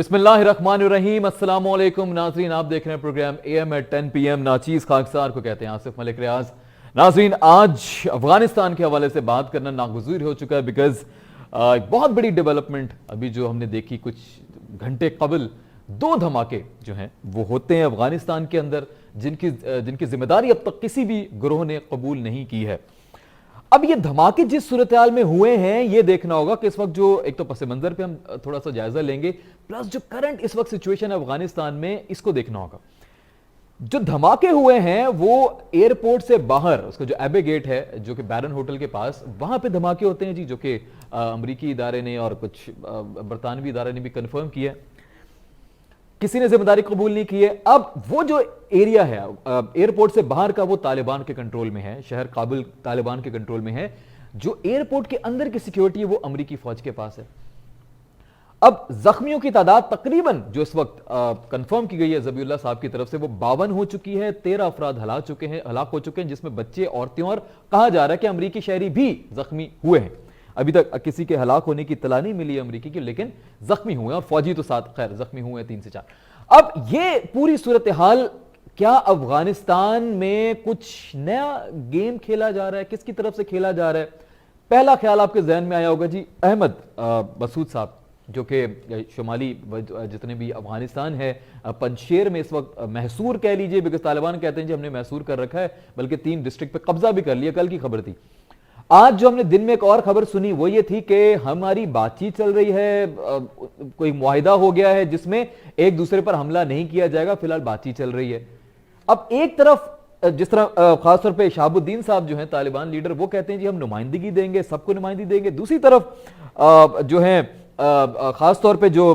बिस्मिल्लाहिर्रहमानिर्रहीम। अस्सलाम वालेकुम नाज़रीन, आप देख रहे हैं प्रोग्राम AM at 10 PM। नाचीज़ खाकसार को कहते हैं आसिफ मलिक रियाज। नाज़रीन, आज अफगानिस्तान के हवाले से बात करना नागुज़ूर हो चुका है बिकॉज बहुत बड़ी डेवलपमेंट अभी जो हमने देखी कुछ घंटे कबल, दो धमाके जो हैं वो होते हैं अफगानिस्तान के अंदर जिनकी जिम्मेदारी अब तक किसी भी ग्रोह ने कबूल नहीं की है। अब ये धमाके जिस सूरत हाल में हुए हैं ये देखना होगा कि इस वक्त जो एक तो पस मंजर पे हम थोड़ा सा जायजा लेंगे, प्लस जो करंट इस वक्त सिचुएशन है अफगानिस्तान में इसको देखना होगा। जो धमाके हुए हैं वो एयरपोर्ट से बाहर, उसका जो एबे गेट है जो कि बैरन होटल के पास, वहां पे धमाके होते हैं जी, जो कि अमरीकी इदारे ने और कुछ बरतानवी इदारे ने भी कंफर्म किया। किसी ने जिम्मेदारी कबूल नहीं की है। अब वो जो एरिया है एयरपोर्ट से बाहर का वो तालिबान के कंट्रोल में है, शहर काबुल तालिबान के कंट्रोल में है। जो एयरपोर्ट के अंदर की सिक्योरिटी है वो अमरीकी फौज के पास है। अब जख्मियों की तादाद तकरीबन जो इस वक्त कंफर्म की गई है जबीउल्लाह साहब की तरफ से वो 52 हो चुकी है। 13 अफराद हलाक हो चुके हैं जिसमें बच्चे, औरतें और कहा जा रहा है कि अमरीकी शहरी भी जख्मी हुए हैं। अभी तक किसी के हलाक होने की इत्तला नहीं मिली है अमरीकी की, लेकिन जख्मी हुए और फौजी तो साथ खैर जख्मी हुए 3 से 4। अब ये पूरी सूरत हाल, क्या अफगानिस्तान में कुछ नया गेम खेला जा रहा है, किसकी तरफ से खेला जा रहा है? पहला ख्याल आपके जहन में आया होगा जी अहमद मसूद साहब, जो कि शुमाली जितने भी अफगानिस्तान है पंजशेर में इस वक्त महसूर कह लीजिए, बिकॉज तालिबान कहते हैं जी हमने महसूर कर रखा है, बल्कि 3 डिस्ट्रिक्ट पे कब्जा भी कर लिया। कल की खबर थी। आज जो हमने दिन में एक और खबर सुनी वो ये थी कि हमारी बातचीत चल रही है, कोई मुआहिदा हो गया है जिसमें एक दूसरे पर हमला नहीं किया जाएगा, फिलहाल बातचीत चल रही है। अब एक तरफ जिस तरह खासतौर पे शहाबुद्दीन साहब जो हैं तालिबान लीडर, वो कहते हैं जी हम नुमाइंदगी देंगे, सबको नुमाइंदगी देंगे। दूसरी तरफ जो है खासतौर पे जो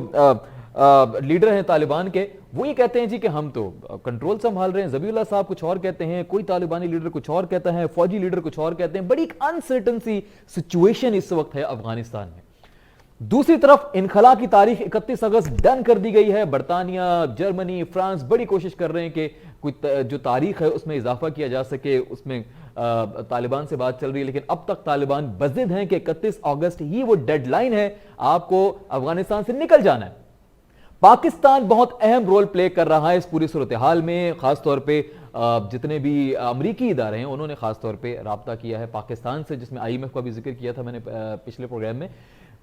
लीडर हैं तालिबान के, वो ये कहते हैं जी कि हम तो कंट्रोल संभाल रहे हैं। जबीउल्लाह साहब कुछ और कहते हैं, कोई तालिबानी लीडर कुछ और कहता है, फौजी लीडर कुछ और कहते हैं। बड़ी एक अनसर्टन सी सिचुएशन इस वक्त है अफगानिस्तान में। दूसरी तरफ इनखला की तारीख 31 अगस्त डन कर दी गई है। बरतानिया, जर्मनी, फ्रांस बड़ी कोशिश कर रहे हैं कि कोई जो तारीख है उसमें इजाफा किया जा सके, उसमें तालिबान से बात चल रही है, लेकिन अब तक तालिबान बज़िद हैं कि 31 अगस्त ही वो डेडलाइन है, आपको अफगानिस्तान से निकल जाना है। पाकिस्तान बहुत अहम रोल प्ले कर रहा है इस पूरी सूरत हाल में। खासतौर पे जितने भी अमरीकी इदारे हैं उन्होंने खासतौर पे राब्ता किया है पाकिस्तान से, जिसमें IMF का भी जिक्र किया था मैंने पिछले प्रोग्राम में।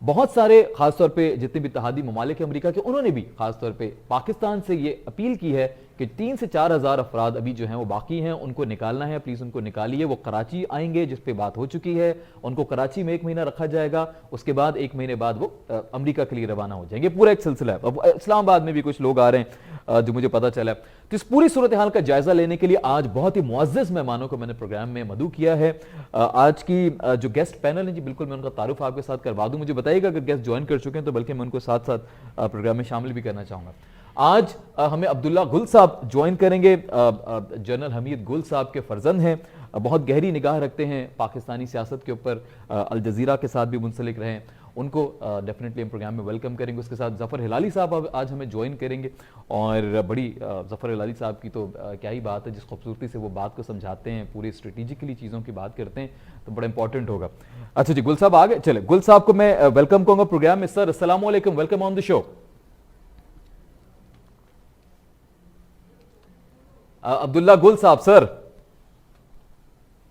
बहुत सारे खासतौर पे जितने भी इत्तेहादी ममालिक अमरीका के, उन्होंने भी खासतौर पे पाकिस्तान से ये अपील की है कि 3 से 4 हज़ार अफराद अभी जो हैं वो बाकी हैं, उनको निकालना है, प्लीज उनको निकालिए। वो कराची आएंगे जिस पे बात हो चुकी है, उनको कराची में 1 महीना रखा जाएगा, उसके बाद 1 महीने बाद वो अमरीका के लिए रवाना हो जाएंगे। पूरा एक सिलसिला है। अब इस्लामाबाद में भी कुछ लोग आ रहे हैं जो मुझे पता चला। तो इस पूरी सूरत हाल का जायजा लेने के लिए आज बहुत ही मुअज़्ज़ज़ मेहमानों को मैंने प्रोग्राम में मदऊ किया है। आज की जो गेस्ट पैनल है जी, बिल्कुल मैं उनका तारुफ आपके साथ करवा दूं। मुझे बताइएगा अगर गेस्ट ज्वाइन कर चुके हैं तो, बल्कि मैं उनको साथ साथ प्रोग्राम में शामिल भी करना चाहूंगा। आज हमें अब्दुल्ला गुल साहब ज्वाइन करेंगे। जनरल हमीद गुल साहब के फर्जंद हैं, बहुत गहरी निगाह रखते हैं पाकिस्तानी सियासत के ऊपर, अल जजीरा के साथ भी मुंसलिक रहे हैं, उनको डेफिनेटली हम प्रोग्राम में वेलकम करेंगे। उसके साथ जफ़र हिलाली साहब आज हमें ज्वाइन करेंगे, और बड़ी जफ़र हिलाली साहब की तो क्या ही बात है, जिस खूबसूरती से वो बात को समझाते हैं, पूरी स्ट्रेटेजिकली चीज़ों की बात करते हैं, तो बड़ा इंपॉर्टेंट होगा। अच्छा जी, गुल साहब आ गए। चले, गुल साहब को मैं वेलकम कहूँगा प्रोग्राम में। सर अस्सलाम वालेकुम, welcome on the show. Abdullah गुल साहब सर।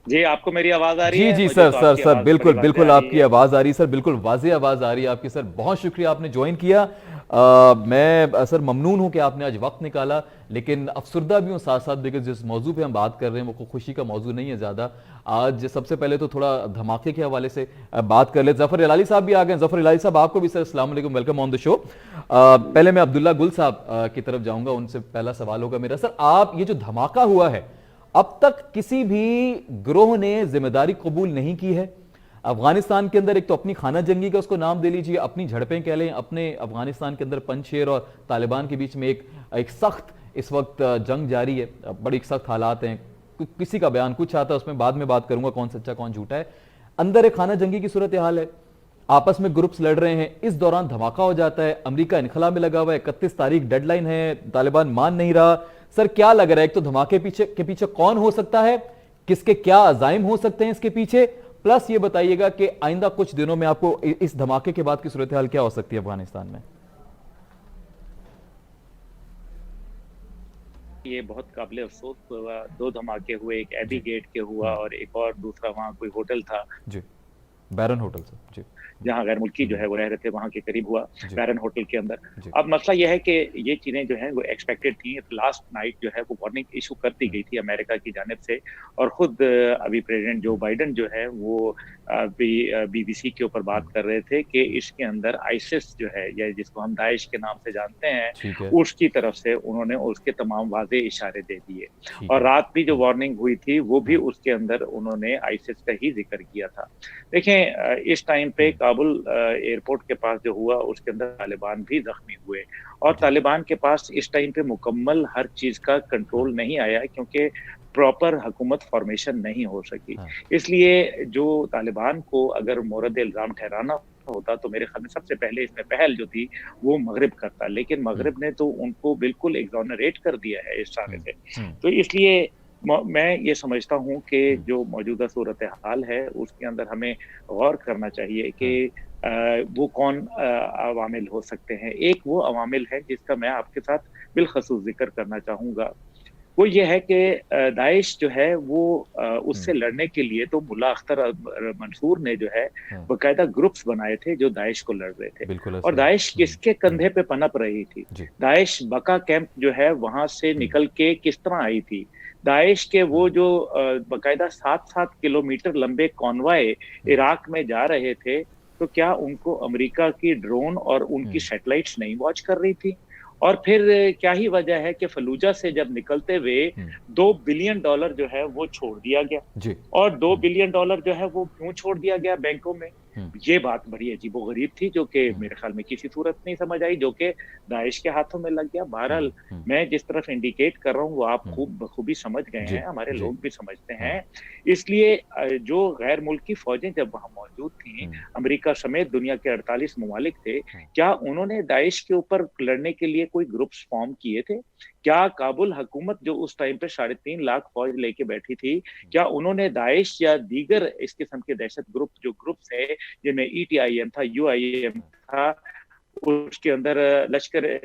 जी, आपको मेरी आवाज आ रही है? जी सर, सर बिल्कुल बिल्कुल आपकी आवाज आ रही है सर, बिल्कुल वाज़ेह आवाज आ रही है आपकी सर। बहुत शुक्रिया आपने ज्वाइन किया। मैं सर ममनून हूं कि आपने आज वक्त निकाला, लेकिन अफसरदा भी हूं साथ साथ, बिकॉज जिस मौजू पे हम बात कर रहे हैं वो खुशी का मौजू नहीं है ज्यादा। आज सबसे पहले तो थोड़ा धमाके के हवाले से बात कर ले। जफर हिलाली साहब भी आ गए। जफर हिलाली साहब आपको भी सर अस्सलाम वालेकुम, वेलकम ऑन द शो। पहले मैं अब्दुल्ला गुल साहब की तरफ जाऊंगा, उनसे पहला सवाल होगा मेरा। सर आप, ये जो धमाका हुआ है, अब तक किसी भी ग्रोह ने जिम्मेदारी कबूल नहीं की है अफगानिस्तान के अंदर। एक तो अपनी खाना जंगी का उसको नाम दे लीजिए, अपनी झड़पें कह लें, अपने अफगानिस्तान के अंदर पंजशेर और तालिबान के बीच में एक सख्त इस वक्त जंग जारी है, बड़ी सख्त हालात हैं। किसी का बयान कुछ आता है, उसमें बाद में बात करूंगा कौन सच्चा कौन झूठा है। अंदर एक खाना जंगी की सूरत हाल है, आपस में ग्रुप्स लड़ रहे हैं। इस दौरान धमाका हो जाता है, अमेरिका इनखला में लगा हुआ है, 31 तारीख डेडलाइन है, तालिबान मान नहीं रहा। सर क्या लग रहा है, एक तो धमाके के पीछे कौन हो सकता है, किसके क्या अजाइम हो सकते हैं इसके पीछे, प्लस ये बताइएगा कि आइंदा कुछ दिनों में आपको इस धमाके के बाद की सूरत हाल क्या हो सकती है अफगानिस्तान में? ये बहुत काबिल अफसोस हुआ। 2 धमाके हुए, एक एबी जी। गेट के हुआ हम्म, और एक और दूसरा वहाँ कोई होटल था जी। बैरन होटल से। जी। जहाँ गैर मुल्की जो हम्म, है वो रह रहे थे, वहाँ के करीब हुआ, जी। बैरन होटल के अंदर। जी। अब मसला यह है कि ये चीजें जो हैं वो एक्सपेक्टेड थी। लास्ट नाइट जो है वो वार्निंग इशू कर दी हम्म, गई थी अमेरिका की जानिब से, और खुद अभी प्रेसिडेंट जो हम्म, बाइडन जो है वो अभी बीबीसी के ऊपर बात कर रहे थे कि इसके अंदर आईसिस जो है, या जिसको हम दाइश के नाम से जानते हैं, ठीक है। उसकी तरफ से उन्होंने उसके तमाम वाजे इशारे दे दिए। ठीक और है। रात भी जो वार्निंग हुई थी वो भी हम्म, उसके अंदर उन्होंने आईसिस का ही जिक्र किया था। देखें, इस टाइम पे हम्म, काबुल एयरपोर्ट के पास जो हुआ उसके अंदर तालिबान भी जख्मी हुए, और जी। तालिबान के पास इस टाइम पे मुकम्मल हर चीज का हाँ। कंट्रोल नहीं आया, क्योंकि प्रॉपर हुकूमत फॉर्मेशन नहीं हो सकी। हाँ। इसलिए जो तालिबान को अगर मोरद इल्जाम ठहराना होता तो मेरे ख्याल में सबसे पहले इसमें पहल जो थी वो मगरिब करता, लेकिन हम्म, मगरिब ने तो उनको बिल्कुल एग्जोनरेट कर दिया है इस सारे हम्म, से। हम्म, तो इसलिए मैं ये समझता हूँ कि हम्म, जो मौजूदा सूरत हाल है उसके अंदर हमें गौर करना चाहिए कि हाँ। वो कौन अवामिल हो सकते हैं। एक वो अवामिल है जिसका मैं आपके साथ बिलखसूस जिक्र करना चाहूंगा। वो ये है कि दाइश जो है वो हम्म, उससे लड़ने के लिए तो मुल्ला अख्तर मंसूर ने जो है हाँ। बकायदा ग्रुप्स बनाए थे जो दाइश को लड़ रहे थे। बिल्कुल और ऐसा ही है। दाइश किसके कंधे पे पनप रही थी? जी। दाइश बका कैंप जो है वहां से हम्म, निकल के किस तरह आई थी? दाइश के वो हाँ। जो बकायदा 7-7 किलोमीटर लंबे कॉन्वाय हम्म, इराक में जा रहे थे, तो क्या उनको अमेरिका की ड्रोन और उनकी हम्म, सैटेलाइट्स नहीं वॉच कर रही थी? और फिर क्या ही वजह है कि फलूजा से जब निकलते हुए हम्म, $2 बिलियन जो है वो छोड़ दिया गया। जी। और दो हम्म, बिलियन डॉलर जो है वो क्यों छोड़ दिया गया बैंकों में? हम्म, ये बात बड़ी अजीबोगरीब थी, जो कि हम्म, मेरे ख्याल में किसी सूरत नहीं समझ आई, जो कि दाइश के हाथों में लग गया। हम्म, बहरहाल हम्म, मैं जिस तरफ इंडिकेट कर रहा हूँ वो आप हम्म, खूब बखूबी समझ गए जी। हैं, हमारे जी। लोग भी समझते हाँ। हैं। इसलिए जो गैर मुल्की फौजें जब वहां मौजूद थी, हम्म, अमेरिका समेत दुनिया के 48 ममालिक थे, हाँ। क्या उन्होंने दाइश के ऊपर लड़ने के लिए कोई ग्रुप्स फॉर्म किए थे? क्या काबुल हुकूमत जो उस टाइम पे 3.5 लाख फौज लेके बैठी थी, क्या उन्होंने दाइश या दीगर इस किस्म के दहशत ग्रुप्स है जिनमें ईटीआईएम था, यूआईएम था, उसके अंदर लश्कर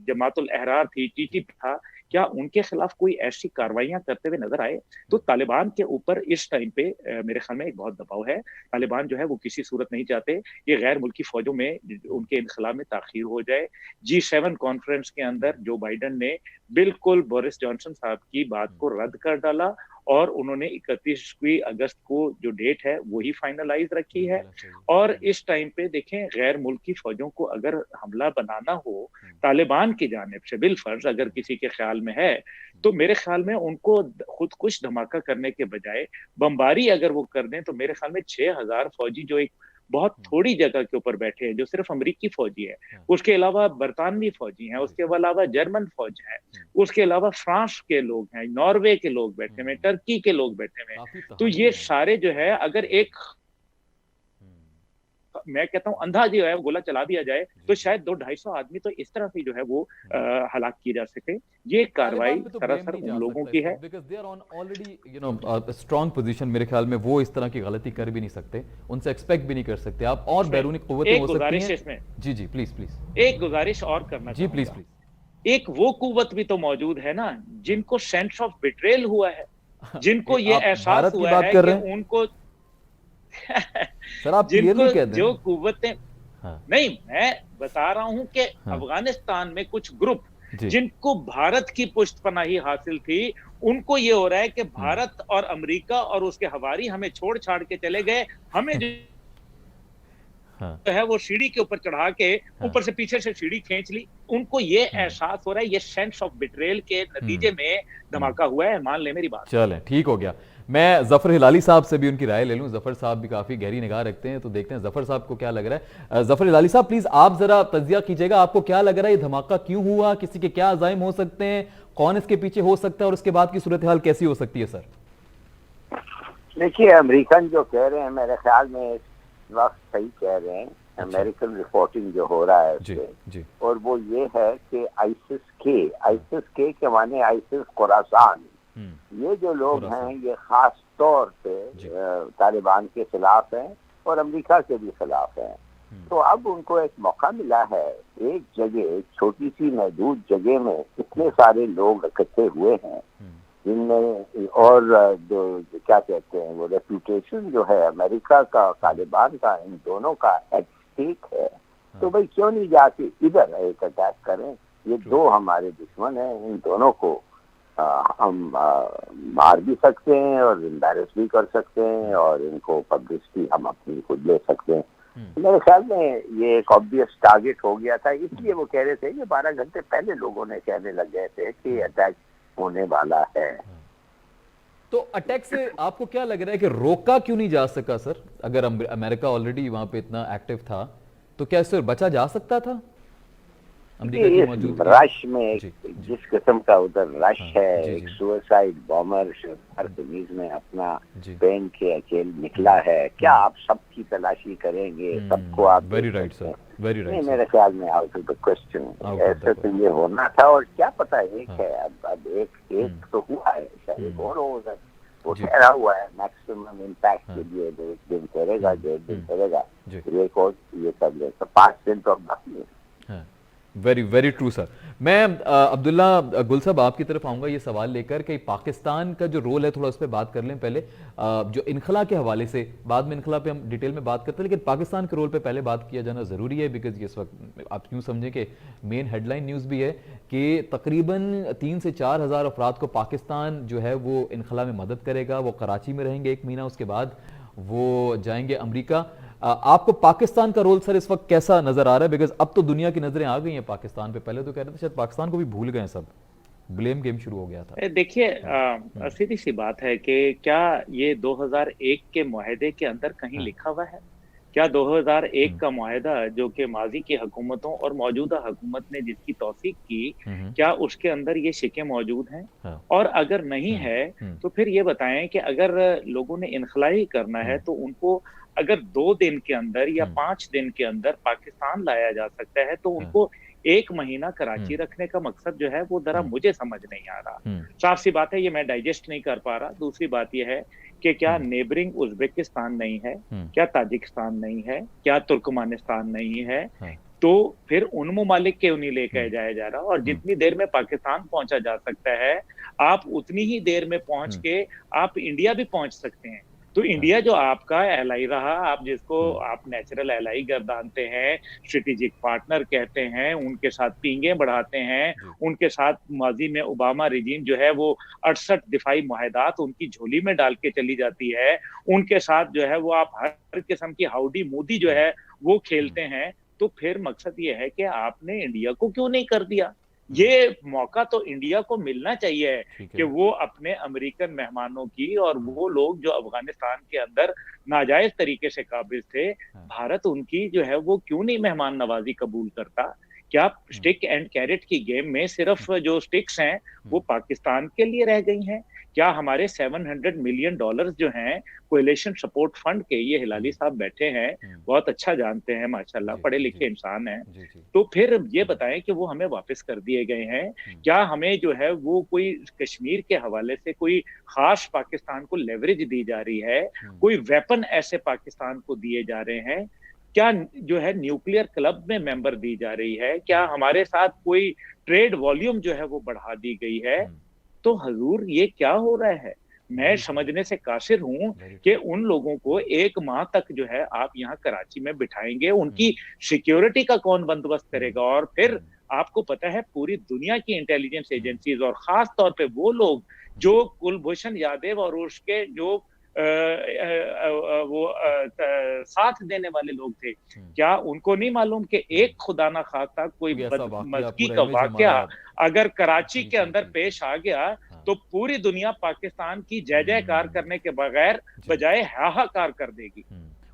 जमातुल अहरार थी, टीटीपी था, क्या उनके खिलाफ कोई ऐसी कार्रवाइयां करते हुए नजर आए? तो तालिबान के ऊपर इस टाइम पे मेरे ख्याल में एक बहुत दबाव है। तालिबान जो है वो किसी सूरत नहीं चाहते ये गैर मुल्की फौजों में उनके इनखला में ताखीर हो जाए। G7 कॉन्फ्रेंस के अंदर जो बाइडन ने बिल्कुल बोरिस जॉनसन साहब की बात को रद्द कर डाला, और उन्होंने 31 अगस्त को जो डेट है वही फाइनलाइज रखी है। बिल्कुल ऐसा ही है। और इस टाइम पे देखें, गैर मुल्की फौजों को अगर हमला बनाना हो हम्म, तालिबान की जानिब से, बिलफर्ज अगर हम्म, किसी के ख्याल में है, तो मेरे ख्याल में उनको खुद कुछ धमाका करने के बजाय बमबारी अगर वो कर दें, तो मेरे ख्याल में 6,000 फौजी जो एक बहुत हम्म, थोड़ी जगह के ऊपर बैठे हैं, जो सिर्फ अमरीकी फौजी है, हाँ। उसके अलावा बरतानवी फौजी हैं, जी। उसके अलावा जर्मन फौज है, हम्म, उसके अलावा फ्रांस के लोग हैं, नॉर्वे के लोग बैठे हुए हैं, हम्म, टर्की के लोग बैठे हुए हैं। काफी तो तहाइफ ये है सारे जो है अगर जी। एक, हम्म, मैं कहता हूँ अंधा जो है गोला चला दिया जाए, जी। तो शायद 200-250 आदमी तो इस तरह से जो है वो हम्म। हलाक किए जा सके। ये तालिबान कार्रवाई पे तो ब्लेम सरासर नहीं उन जा लोगों सकता की इस है। वक्त because they are on already strong position. मेरे ख्याल में वो इस तरह की गलती कर भी नहीं सकते, उनसे एक्सपेक्ट भी नहीं कर सकते आप, और इसमें बैरूनी कुव्वतें एक हो सकती गुजारिश हैं। है, इसमें जी जी, प्लीज प्लीज। एक गुजारिश और करना जी प्लीज चाहूंगा। प्लीज। एक वो कुव्वत भी तो मौजूद है ना हाँ। जिनको सेंस ऑफ बिट्रेल हुआ है, जिनको ये आप एहसास भारत की हुआ बात है कर कि रहे हैं उनको सर, आप क्लियरली जिनको कह दें जो ना। कुव्वतें, हाँ। नहीं मैं बता रहा हूं कि हाँ। अफगानिस्तान में कुछ ग्रुप जी। जिनको भारत की पुष्टपनाही हासिल थी, उनको ये हो रहा है कि हम्म। भारत और अमेरिका और उसके हवारी हमें छोड़ छाड़ के चले गए, हमें जो हाँ। है वो सीढ़ी के ऊपर चढ़ा के हाँ। ऊपर से पीछे से सीढ़ी खींच ली। उनको ये हम्म, एहसास हो रहा है, ये सेंस ऑफ बिट्रेल के हम्म, नतीजे में हम्म। धमाका हुआ है, मान ले मेरी बात। चलें, ठीक हो गया। मैं जफर हिलाली साहब से भी उनकी राय ले लूं। जफर साहब भी काफी गहरी निगाह रखते हैं, तो देखते हैं जफर साहब को क्या लग रहा है। जफर हिलाली साहब, प्लीज आप जरा तजिया कीजिएगा, आपको क्या लग रहा है, ये धमाका क्यों हुआ, किसी के क्या अजाइम हो सकते हैं, कौन इसके पीछे हो सकता है, और उसके बाद की सूरत हाल कैसी हो सकती है सर? देखिए, अमेरिकन जो कह रहे हैं मेरे ख्याल में इस वक्त सही कह रहे हैं। अच्छा। अमेरिकन रिपोर्टिंग जो हो रहा है जी। उससे, जी। और वो ये है कि आईसिस के माने आईसिस खुरासान, ये जो लोग हैं ये खास तौर पे जी। तालिबान के खिलाफ हैं और अमेरिका के भी खिलाफ हैं। तो अब उनको एक मौका मिला है, एक जगह, एक छोटी सी महदूद जगह में इतने सारे लोग इकट्ठे हुए हैं जिनमें, और जो क्या कहते हैं, वो रेपुटेशन जो है अमेरिका का, तालिबान का, इन दोनों का एट स्टेक है। तो भाई क्यों नहीं जाके इधर एक अटैक करें? ये दो हमारे दुश्मन हैं, इन दोनों को हम मार भी सकते हैं और एम्बैरस भी कर सकते हैं, और इनको पब्लिसिटी हम अपनी खुद ले सकते हैं। मेरे ख्याल में ये एक ऑब्वियस टारगेट हो गया था, इसलिए वो कह रहे थे कि 12 घंटे पहले लोगों ने कहने लग गए थे कि अटैक होने वाला है। तो अटैक से आपको क्या लग रहा है कि रोका क्यों नहीं जा सका सर? अगर अमेरिका ऑलरेडी वहां पे इतना एक्टिव था तो क्या इससे बचा जा सकता था? अमेरिका की मौजूदगी रश में जिस किस्म का उधर रश है, एक सुसाइड बॉमर तमीज में अपना पहन के अकेले निकला है, क्या आप सबकी तलाशी करेंगे? सबको आप very right sir, very right. मेरे ख्याल में आउट ऑफ द क्वेश्चन, ऐसे तो ये होना था। और क्या पता, एक है अब एक तो हुआ है, शायद और होगा, वो ठहरा हुआ है मैक्सिमम इम्पैक्ट के लिए, 1 दिन करेगा, 1.5 दिन करेगा, एक और ये सब ले, तो 5 दिन तो बाकी है। Very very true sir. मैं अब्दुल्ला गुल साहब आपकी तरफ आऊंगा ये सवाल लेकर कि पाकिस्तान का जो रोल है थोड़ा उस पर बात कर लें पहले, जो इनखला के हवाले से, बाद में इनखला पे हम डिटेल में बात करते हैं, लेकिन पाकिस्तान के रोल पे पहले बात किया जाना जरूरी है, बिकॉज इस वक्त आप यूं समझें कि मेन हेडलाइन न्यूज़ भी है कि तकरीबन 3 से 4 हज़ार अफराद को पाकिस्तान जो है वो इनखला में मदद करेगा। वो कराची में रहेंगे 1 महीना, उसके बाद वो जाएंगे अमरीका। आपको पाकिस्तान का रोल सर इस वक्त कैसा नजर आ रहा है? बिकॉज अब तो दुनिया की नजरें आ गई हैं पाकिस्तान पे, पहले तो कह रहे थे शायद पाकिस्तान को भी भूल गए, सब ब्लेम गेम शुरू हो गया था। देखिए, सीधी सी बात है कि क्या ये 2001 के मुआहदे के अंदर कहीं लिखा हुआ है? क्या 2001 का मुआहदा जो कि माजी की हुकूमतों और मौजूदा हुकूमत ने जिसकी तौसीक की, क्या उसके अंदर ये शिकें मौजूद हैं? और अगर नहीं है तो फिर ये बताएं कि अगर लोगों ने इनखलाई करना है तो उनको अगर 2 दिन के अंदर या 5 दिन के अंदर पाकिस्तान लाया जा सकता है, तो उनको 1 महीना कराची रखने का मकसद जो है वो जरा मुझे समझ नहीं आ रहा। साफ सी बात है, ये मैं डाइजेस्ट नहीं कर पा रहा। दूसरी बात ये है कि क्या नेबरिंग उज्बेकिस्तान नहीं है, क्या ताजिकिस्तान नहीं है, क्या तुर्कमानिस्तान नहीं है, तो फिर उन ममालिक क्यों नहीं लेकर जाया जा रहा? और जितनी देर में पाकिस्तान पहुंचा जा सकता है, आप उतनी ही देर में पहुंच के आप इंडिया भी पहुंच सकते हैं। तो इंडिया जो आपका एलाई रहा, आप जिसको आप नेचुरल एलाई गर्दानते हैं, स्ट्रेटेजिक पार्टनर कहते हैं, उनके साथ पींगे बढ़ाते हैं, उनके साथ माजी में ओबामा रिजीम जो है वो 68 दिफाई मुआहदात उनकी झोली में डाल के चली जाती है, उनके साथ जो है वो आप हर किस्म की हाउडी मोदी जो है वो खेलते हैं। तो फिर मकसद ये है कि आपने इंडिया को क्यों नहीं कर दिया? ये मौका तो इंडिया को मिलना चाहिए कि वो अपने अमेरिकन मेहमानों की, और वो लोग जो अफगानिस्तान के अंदर नाजायज तरीके से काबिज थे, भारत उनकी जो है वो क्यों नहीं मेहमान नवाजी कबूल करता? क्या स्टिक एंड कैरेट की गेम में सिर्फ जो स्टिक्स हैं वो पाकिस्तान के लिए रह गई हैं? क्या हमारे $700 मिलियन जो हैं कोएलिशन सपोर्ट फंड के, ये हिलाली साहब बैठे हैं, बहुत अच्छा जानते हैं, माशाल्लाह पढ़े लिखे इंसान हैं, तो फिर ये बताएं कि वो हमें वापस कर दिए गए हैं? क्या हमें जो है वो कोई कश्मीर के हवाले से कोई खास पाकिस्तान को लेवरेज दी जा रही है? कोई वेपन ऐसे पाकिस्तान को दिए जा रहे हैं? क्या जो है न्यूक्लियर क्लब में मेंबर दी जा रही है? क्या हमारे साथ कोई ट्रेड वॉल्यूम जो है वो बढ़ा दी गई है? तो हजूर ये क्या हो रहा है? मैं समझने से कासिर हूं कि उन लोगों को 1 माह तक जो है आप यहाँ कराची में बिठाएंगे, उनकी सिक्योरिटी का कौन बंदोबस्त करेगा? और फिर आपको पता है पूरी दुनिया की इंटेलिजेंस एजेंसीज और खास तौर पे वो लोग जो कुलभूषण यादव और उसके जो साथ देने वाले लोग थे, क्या उनको नहीं मालूम कि एक खुदा ना खास्ता कोई बदमज़गी का वाकया अगर कराची के अंदर पेश आ गया तो पूरी दुनिया पाकिस्तान की जय जयकार करने के बगैर बजाय हाहाकार कर देगी।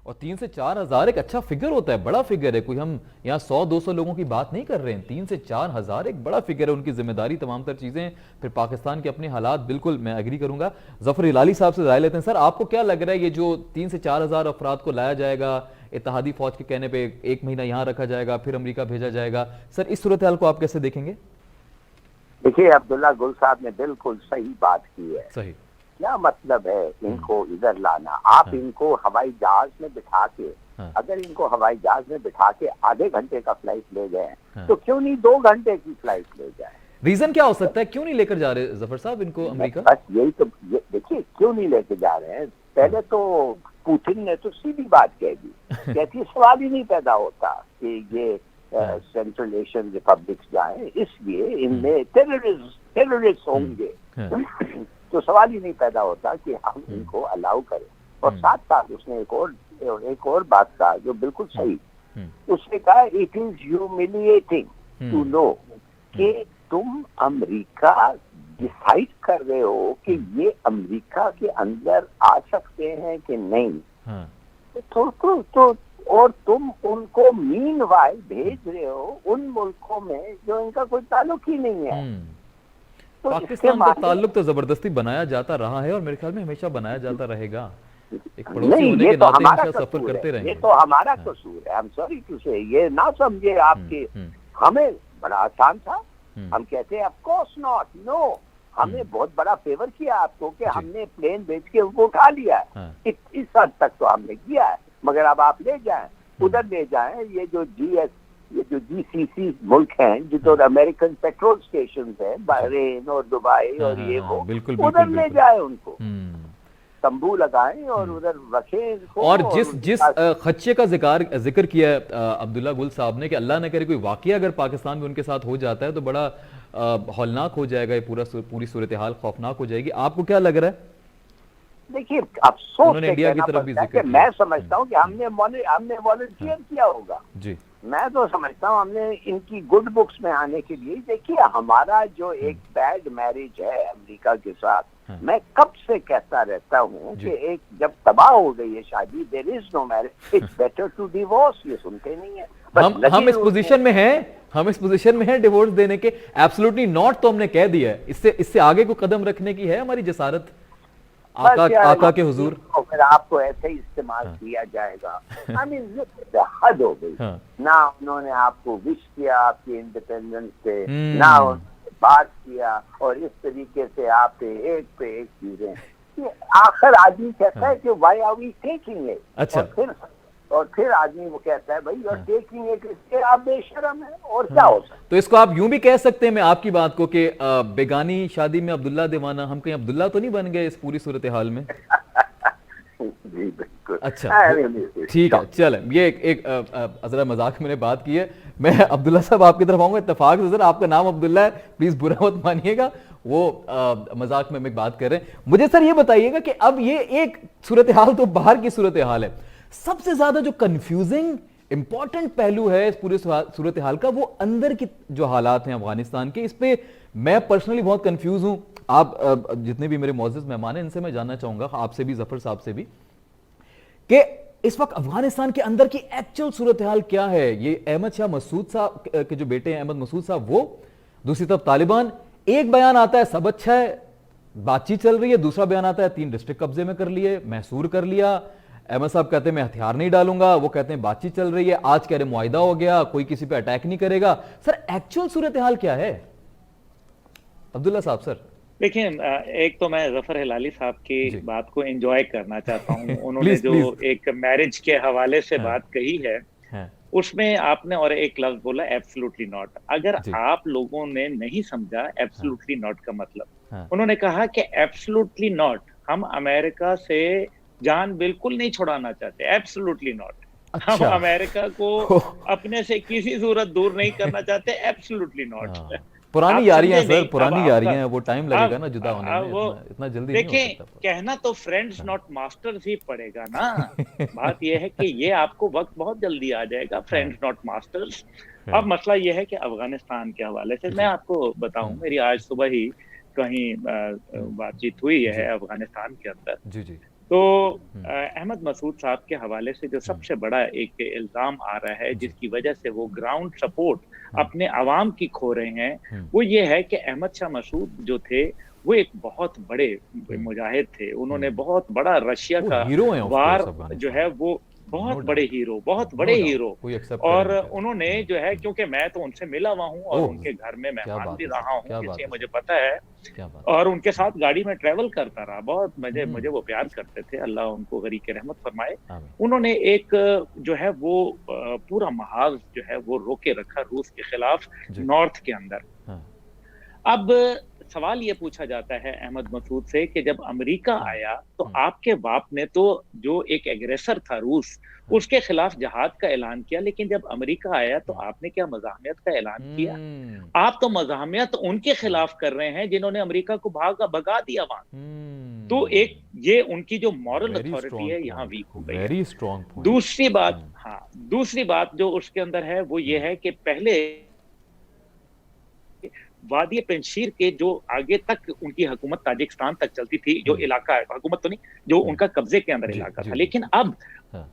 और 3 से 4 हज़ार एक अच्छा फिगर होता है, बड़ा फिगर है। कोई हम यहाँ 100-200 लोगों की बात नहीं कर रहे हैं, 3 से 4 हज़ार एक बड़ा फिगर है। उनकी जिम्मेदारी, तमाम तर चीजें, फिर पाकिस्तान के अपने हालात, बिल्कुल मैं एग्री करूंगा। जफर हिलाली साहब से राय लेते हैं। सर आपको क्या लग रहा है, ये जो 3 से 4 हज़ार अफराद को लाया जाएगा, इत्तेहादी फौज के कहने पर 1 महीना यहाँ रखा जाएगा, फिर अमरीका भेजा जाएगा, सर इस सूरत हाल को आप कैसे देखेंगे? देखिए, अब्दुल्ला गुल साहब ने बिल्कुल सही बात की है। सही। क्या मतलब है इनको इधर लाना? आप इनको हवाई जहाज में बिठा के हाँ। अगर इनको हवाई जहाज में बिठा के आधे घंटे का फ्लाइट ले गए हाँ। तो क्यों नहीं 2 घंटे की फ्लाइट ले जाए? रीजन क्या हो सकता है, क्यों नहीं लेकर जा रहे जफर साहब इनको अमेरिका? बस यही तो, देखिए क्यों नहीं लेके जा रहे हैं। पहले तो पुतिन ने तो सीधी बात कह दी, कहती सवाल ही नहीं पैदा होता कि ये सेंट्रल एशियन रिपब्लिक्स जाए, इसलिए इनमें टेररिस्ट होंगे। तो सवाल ही नहीं पैदा होता कि हम इनको अलाउ करें। और साथ साथ उसने एक और बात कहा जो बिल्कुल सही, उसने कहा it is humiliating to know कि तुम अमेरिका डिसाइड कर रहे हो कि ये अमेरिका के अंदर आ सकते हैं कि नहीं। तो और तुम उनको मीनवाइल भेज रहे हो उन मुल्कों में जो इनका कोई ताल्लुक ही नहीं है। तो पाकिस्तान का ताल्लुक तो जबरदस्ती बनाया जाता रहा है और मेरे ख्याल में हमेशा बनाया जाता रहेगा। एक पड़ोसी होने के नाते हमेशा सफर करते रहेंगे। ये तो हमारा कसूर है, आई एम सॉरी टू से, ये ना समझे आपके। हमें बड़ा आसान था, हम कहते हैं ऑफ कोर्स नॉट, नो, हमने बहुत बड़ा फेवर किया आपको कि हमने प्लेन भेज के उनको उठा लिया है। इस हद तक तो हमने किया है, मगर अब आप ले जाएं, उधर ले जाएं, ये जो GCC मुल्क हैं, जो तो अमेरिकन पेट्रोल स्टेशन है, बहरीन और दुबई और ये वो, उधर ले जाए उनको, तंबू लगाएं और उधर रखें इनको। और जिस खदशे का जिक्र किया है अब्दुल्ला गुल साहब ने कि अल्लाह न करे कोई वाकया अगर पाकिस्तान में उनके साथ हो जाता है तो बड़ा हौलनाक हो जाएगा, ये पूरी सूरत हाल खौफनाक हो जाएगी। आपको क्या लग रहा है? देखिए अफसोस इंडिया की तरफ भी जिक्र किया, मैं समझता हूँ कि हमने वॉलंटियर किया होगा जी। मैं तो समझता हूँ हमने इनकी गुड बुक्स में आने के लिए, देखिए हमारा जो एक बैड मैरिज है अमेरिका के साथ, मैं कब से कहता रहता हूँ कि एक जब तबाह हो गई है शादी, there is no marriage, it's better to divorce. ये सुनते नहीं है। हम इस पोजीशन में हैं, हम इस पोजीशन में हैं डिवोर्स देने के। एब्सोल्युटली नॉट तो हमने कह दिया है, इससे आगे को कदम रखने की है हमारी जसारत आका के हुजूर। तो फिर आपको ऐसे ही इस्तेमाल किया जाएगा। आई मीन हद हो गई। ना उन्होंने आपको विश किया आपके इंडिपेंडेंस पे, ना बात किया, और इस तरीके से आप एक चीजें। आखिर आदमी कहता है कि why are we taking it. अच्छा। और फिर आदमी वो कहता है भाई यू आर टेकिंग इट, इसके आप बेशरम है, और क्या हो सकता है। तो इसको आप यूं भी कह सकते हैं, मैं आपकी बात को, कि बेगानी शादी में अब्दुल्ला दीवाना, हम कहीं अब्दुल्ला तो नहीं बन गए इस पूरी सूरत हाल में? जी बिल्कुल। अच्छा ठीक है, चले, ये एक जरा मजाक मैंने बात की है। मैं अब्दुल्ला साहब आपकी तरफ आऊंगा, इत्तेफाक से सर आपका नाम अब्दुल्ला है, प्लीज बुरा मत मानिएगा, वो मजाक में मैं बात कर रहे हैं। मुझे सर ये बताइएगा कि अब ये एक सूरत हाल तो बाहर की सूरत हाल है, सबसे ज्यादा जो कंफ्यूजिंग इंपॉर्टेंट पहलू है इस पूरी सूरत हाल का, वो अंदर की जो हालात हैं अफगानिस्तान के, इस पे मैं पर्सनली बहुत कंफ्यूज हूं। आप जितने भी मेरे मौजूद मेहमान हैं इनसे मैं जानना चाहूंगा, आपसे भी, जफर साहब से भी, कि इस वक्त अफगानिस्तान के अंदर की एक्चुअल सूरत हाल क्या है। ये अहमद शाह मसूद साहब के जो बेटे हैं अहमद मसूद साहब, वो, दूसरी तरफ तालिबान। एक बयान आता है सब अच्छा है, बातचीत चल रही है, दूसरा बयान आता है 3 डिस्ट्रिक्ट कब्जे में कर लिए, मैसूर कर लिया। अहमद साहब कहते हैं मैं हथियार नहीं डालूंगा, वो कहते हैं बातचीत चल रही है, आज कह रहे मुआहिदा हो गया, कोई किसी पे अटैक नहीं करेगा। सर एक्चुअल सूरत हाल क्या है अब्दुल्ला साहब? सर देखिए, एक तो मैं जफर हिलाली साहब की बात को एंजॉय करना चाहता हूँ। उन्होंने जो एक मैरिज के हवाले से बात कही है, उसमें आपने और एक लफ्ज बोला एब्सोल्युटली नॉट। अगर आप लोगों ने नहीं समझा एब्सोल्युटली नॉट का मतलब, उन्होंने कहा कि एब्सोल्युटली नॉट, हम अमेरिका से जान बिल्कुल नहीं छुड़ाना चाहते, एब्सोल्युटली नॉट। हम अमेरिका को अपने से किसी सूरत दूर नहीं करना चाहते, एब्सोल्युटली नॉट। पुरानी यारियां सर, पुरानी यारियां हैं, वो टाइम लगेगा ना जुदा होने में, इतना जल्दी नहीं हो सकता। देखिए, कहना तो फ्रेंड्स नॉट मास्टर्स ही पड़ेगा ना। बात यह है कि ये आपको वक्त बहुत जल्दी आ जाएगा, फ्रेंड्स नॉट मास्टर्स। अब मसला यह है कि अफगानिस्तान के हवाले से मैं आपको बताऊं, मेरी आज सुबह ही कहीं बातचीत हुई है अफगानिस्तान के अंदर। तो अहमद मसूद साहब के हवाले से जो सबसे बड़ा एक इल्जाम आ रहा है, जिसकी वजह से वो ग्राउंड सपोर्ट अपने अवाम की खो रहे हैं, वो ये है कि अहमद शाह मसूद जो थे वो एक बहुत बड़े मुजाहिद थे। उन्होंने बहुत बड़ा रशिया का वार जो है वो बहुत No बड़े doubt. हीरो, बहुत No बड़े doubt. हीरो। कोई एक्सेप्ट और करेगा क्या? उन्होंने जो है, क्योंकि मैं तो उनसे मिला हुआ हूँ और ओह, उनके घर में क्या मेहमान बात भी है रहा सर, हूँ, क्या बात इसलिए है मुझे सर, पता है। क्या बात और उनके साथ गाड़ी में ट्रैवल करता रहा, बहुत है। मुझे वो प्यार करते थे, अल्लाह उनको गरीक रहमत फरमाए। आमीन। उन्होंने एक जो है वो पूरा महाज जो है वो रोके रखा रूस के खिलाफ जी। नॉर्थ के अंदर। हाँ। अब सवाल ये पूछा जाता है अहमद मसूद से कि जब अमेरिका हम्म, आया तो हम्म, आपके बाप ने तो जो एक एग्रेसर था रूस, हाँ, उसके खिलाफ जहाद का ऐलान किया, लेकिन जब अमेरिका आया तो हम्म, आपने क्या मज़ाहमियत का ऐलान किया? हम्म, आप तो मज़ाहमियत उनके हाँ, खिलाफ कर रहे हैं जिन्होंने अमेरिका को भगा दिया वहां। तो हम्म, एक ये उनकी जो मॉरल वेरी अथॉरिटी स्ट्रॉन्ग है यहाँ पॉइंट, वीक हो गई है। Very strong point. दूसरी बात, हम्म, हाँ, दूसरी बात जो उसके अंदर है वो ये हम्म, है कि पहले वादी पंजशीर के जो आगे तक उनकी हुकूमत ताजिकिस्तान तक चलती थी, जो हम्म, इलाका है, हुकूमत तो नहीं, जो हम्म, उनका कब्जे के अंदर जी इलाका जी था, जी, लेकिन अब हाँ,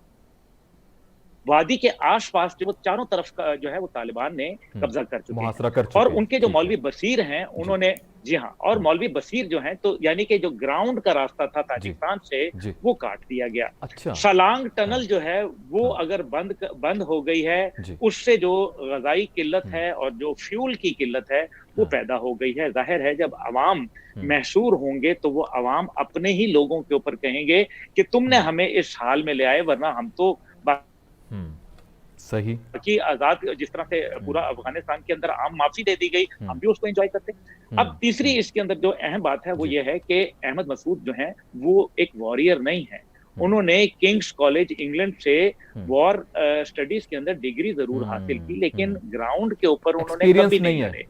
वादी के आसपास जो चारों तरफ का जो है वो तालिबान ने कब्जा कर चुके हैं। मुहासरा कर और चुके हैं, उनके जो ठीक है। मौलवी बशीर हैं जी। उन्होंने, जी हाँ, और हम्म, मौलवी बशीर जो हैं तो यानी कि जो ग्राउंड का रास्ता था जी ताजिकिस्तान से जी, वो काट दिया गया। अच्छा, सलांग हाँ टनल जो है वो हाँ, अगर बंद हो गई है, जी, उससे जो गजाई किल्लत हम्म, है और जो फ्यूल की किल्लत है वो हाँ, पैदा हो गई है। जाहिर है जब अवाम हम्म, महसूर होंगे तो वो अवाम अपने ही लोगों के ऊपर कहेंगे कि तुमने हम्म, हमें इस हाल में ले आए, वरना हम तो हम्म, सही, की आजाद, जिस तरह से हम्म, पूरा अफगानिस्तान के अंदर आम माफी दे दी गई, हम्म, हम भी उसको एंजॉय करते हैं। अब तीसरी इसके अंदर जो अहम बात है वो जी, ये है कि अहमद मसूद जो है वो एक वॉरियर नहीं है। हम्म, उन्होंने किंग्स कॉलेज इंग्लैंड से हम्म, वॉर स्टडीज के अंदर डिग्री जरूर हासिल की, लेकिन ग्राउंड के ऊपर उन्होंने एक्सपीरियंस कभी नहीं नहीं है। लड़े।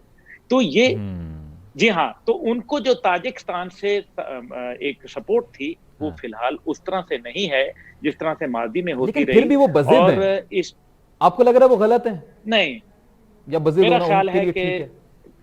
तो ये, हम्म, जी हाँ, तो उनको जो ताजिकिस्तान से एक सपोर्ट थी वो हाँ, फिलहाल उस तरह से नहीं है जिस तरह से माजी में होती लेकिन फिर रही। भी वो बज़िद और हैं, इस, आपको लग रहा है वो गलत है नहीं, या बज़िद मेरा होना ख्याल उनके है लिए कि ठीक है?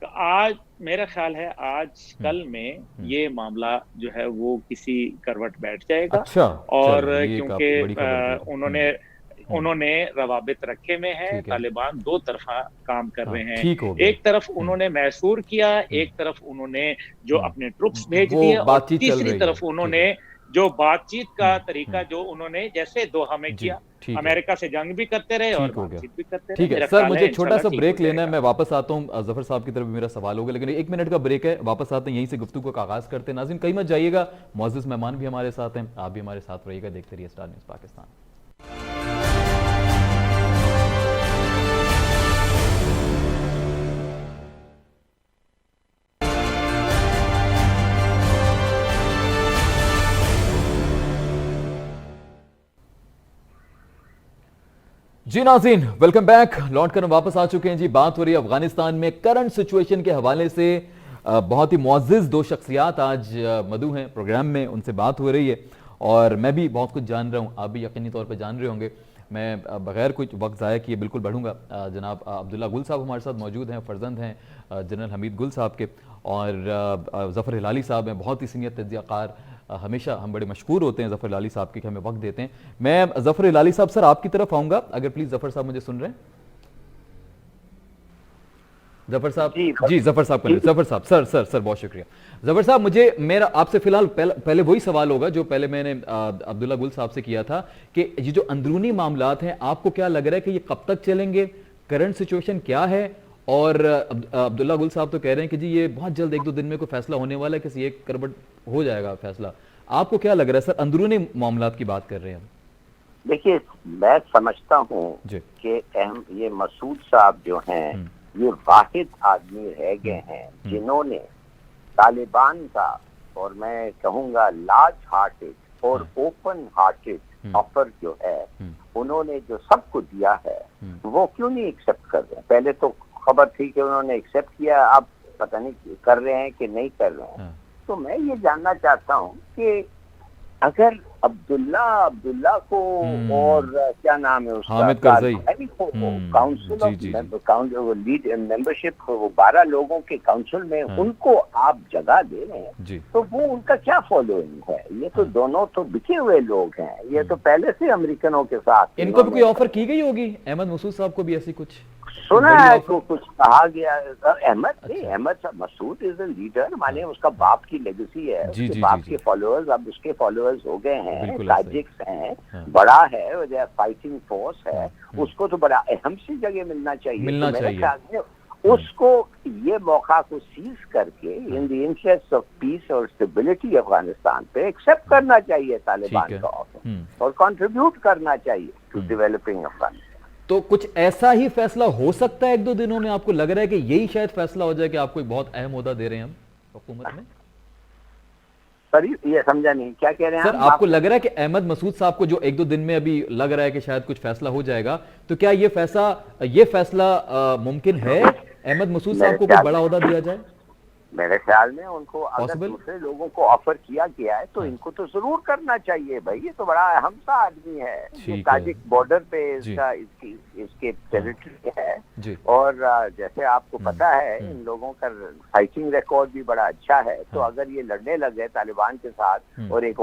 आज, मेरा ख्याल है आज हम्म, कल में हम्म, ये मामला जो है वो किसी करवट बैठ जाएगा। अच्छा, और चलो ये एक क्योंकि आप बड़ी खबर दे रहे हैं। उन्होंने हम्म, उन्होंने रवाबित रखे में है, ठीक है, तालिबान दो तरफा काम कर हाँ रहे हैं। ठीक हो गया। एक तरफ उन्होंने मैसूर किया, हम्म, एक तरफ उन्होंने जो अपने ट्रुप्स भेज वो दिए, और बातचीत चल तीसरी रही है, तरफ ठीक है। उन्होंने जो बातचीत का तरीका हम्म, जो उन्होंने जैसे दोहा में जी किया, ठीक है, अमेरिका से जंग भी करते रहे और ठीक हो गया। बातचीत भी करते रहे। ठीक है मेरा सर, ख्याल मुझे है एक छोटा इंशाल्लाह सा ठीक हो ब्रेक लेना है, जाएगा। मैं वापस आता हूं। जफर साहब की तरफ भी मेरा सवाल होगा, लेकिन 1 मिनट का ब्रेक है, वापस आते हैं, यहीं से गुफ्तगू का आगाज करते हैं। नाज़रीन कहीं मत जाइएगा, मुअज़्ज़िज़ मेहमान भी हमारे साथ हैं, आप भी हमारे साथ रहिएगा, देखते रहिए स्टार न्यूज़ पाकिस्तान। जी नाज़रीन, वेलकम बैक। लौट कर वापस आ चुके हैं जी। बात हो रही है अफगानिस्तान में करंट सिचुएशन के हवाले से। बहुत ही मुअज़्ज़िज़ दो शख्सियात आज मदू हैं प्रोग्राम में, उनसे बात हो रही है और मैं भी बहुत कुछ जान रहा हूँ, आप भी यकीनी तौर पे जान रहे होंगे। मैं बगैर कुछ वक्त ज़ाया किए बिल्कुल बढ़ूंगा। जनाब अब्दुल्ला गुल साहब हमारे साथ मौजूद हैं, फर्जंद हैं जनरल हमीद गुल साहब के, और ज़फ़र हिलाली साहब हैं, बहुत ही सीनियर तज्ज़ियाकार। हमेशा हम बड़े मशहूर होते हैं ज़फ़र हिलाली साहब के कि हमें वक्त देते हैं। मैं ज़फ़र हिलाली साहब सर आपकी तरफ आऊँगा, अगर प्लीज़ ज़फ़र साहब मुझे सुन रहे हैं। ज़फ़र साहब, जी ज़फ़र साहब कर, ज़फ़र साहब, सर सर सर बहुत शुक्रिया। ज़फ़र साहब, मुझे मेरा आपसे फ़िलहाल पहले वही सवाल होगा जो पहले मैंने अब्दुल्ला गुल साहब से किया था कि ये जो अंदरूनी मामलात हैं, आपको क्या लग रहा है कि ये कब तक चलेंगे, करंट सिचुएशन क्या है? और अब्दुल्ला गुल साहब तो कह रहे हैं कि जी ये बहुत जल्द 1-2 दिन में कोई फैसला होने वाला है, किसी एक करवट हो जाएगा फैसला। आपको क्या लग रहा है सर, अंदरूनी मामलात की बात कर रहे हैं हम? देखिए, मैं समझता हूँ जी, कि ये मसूद साहब जो हैं ये वाहिद आदमी रह गए हैं जिन्होंने तालिबान का, और मैं कहूँगा लार्ज हार्टेड और ओपन हार्टेड ऑफर जो है उन्होंने जो सबको दिया है वो क्यों नहीं एक्सेप्ट कर रहे हैं। पहले तो खबर थी कि उन्होंने एक्सेप्ट किया, अब पता नहीं कर रहे हैं कि नहीं कर रहे हैं। तो मैं ये जानना चाहता हूँ कि अगर अब्दुल्ला को और क्या नाम है उसका, Hamid Karzai council lead membership, वो 12 लोगों के काउंसिल में उनको आप जगह दे रहे हैं, तो वो उनका क्या फॉलोइंग है? ये तो दोनों तो बिके हुए लोग हैं, ये तो पहले से अमेरिकनों के साथ। इनको भी कोई ऑफर की गई होगी, अहमद मसूद साहब को भी ऐसी कुछ? सुना बड़ी है ऑफर? को कुछ कहा गया। अहमद नहीं, Ahmad Masood is a leader, माने उसका बाप की लेगेसी है, जी, उसके जी, बाप जी, के जी। फॉलोअर्स अब उसके फॉलोअर्स हो गए हैं, बिल्कुल ऐसा ही। ताजिक्स हैं, हाँ। बड़ा है, दे आर फाइटिंग फोर्स है, हम्म। उसको तो बड़ा अहम सी जगह मिलना चाहिए। मिलना तो मेरे चाहिए। ख्याल में उसको ये मौका को सीज करके in the interest of peace और स्टेबिलिटी अफगानिस्तान पे एक्सेप्ट करना चाहिए ठीक तालिबान है। का ऑफर और कंट्रीब्यूट करना चाहिए टू डेवलपिंग अफगानिस्तान। तो कुछ ऐसा ही फैसला हो सकता है 1-2 दिनों में? आपको लग रहा है कि यही शायद फैसला हो जाए कि आपको एक बहुत अहम ओहदा दे रहे हैं हम हुकूमत में? सर ये समझा नहीं, क्या कह रहे हैं सर हम? आपको लग रहा है कि अहमद मसूद साहब को जो 1-2 दिन में अभी लग रहा है कि शायद कुछ फैसला हो जाएगा, तो क्या ये फैसला मुमकिन है अहमद मसूद साहब को कोई बड़ा ओहदा दिया जाए? मेरे ख्याल में उनको अगर पॉसिबल? दूसरे लोगों को ऑफर किया गया है तो हाँ। इनको तो जरूर करना चाहिए भाई, ये तो बड़ा अहम सा आदमी है, ये ठीक है। ताजिक बॉर्डर पे जी। इसके टेरिटरी है। जी। और जैसे आपको पता है इन लोगों का फाइटिंग रिकॉर्ड भी बड़ा अच्छा है, तो हाँ। अगर ये लड़ने लगे तालिबान के साथ और एक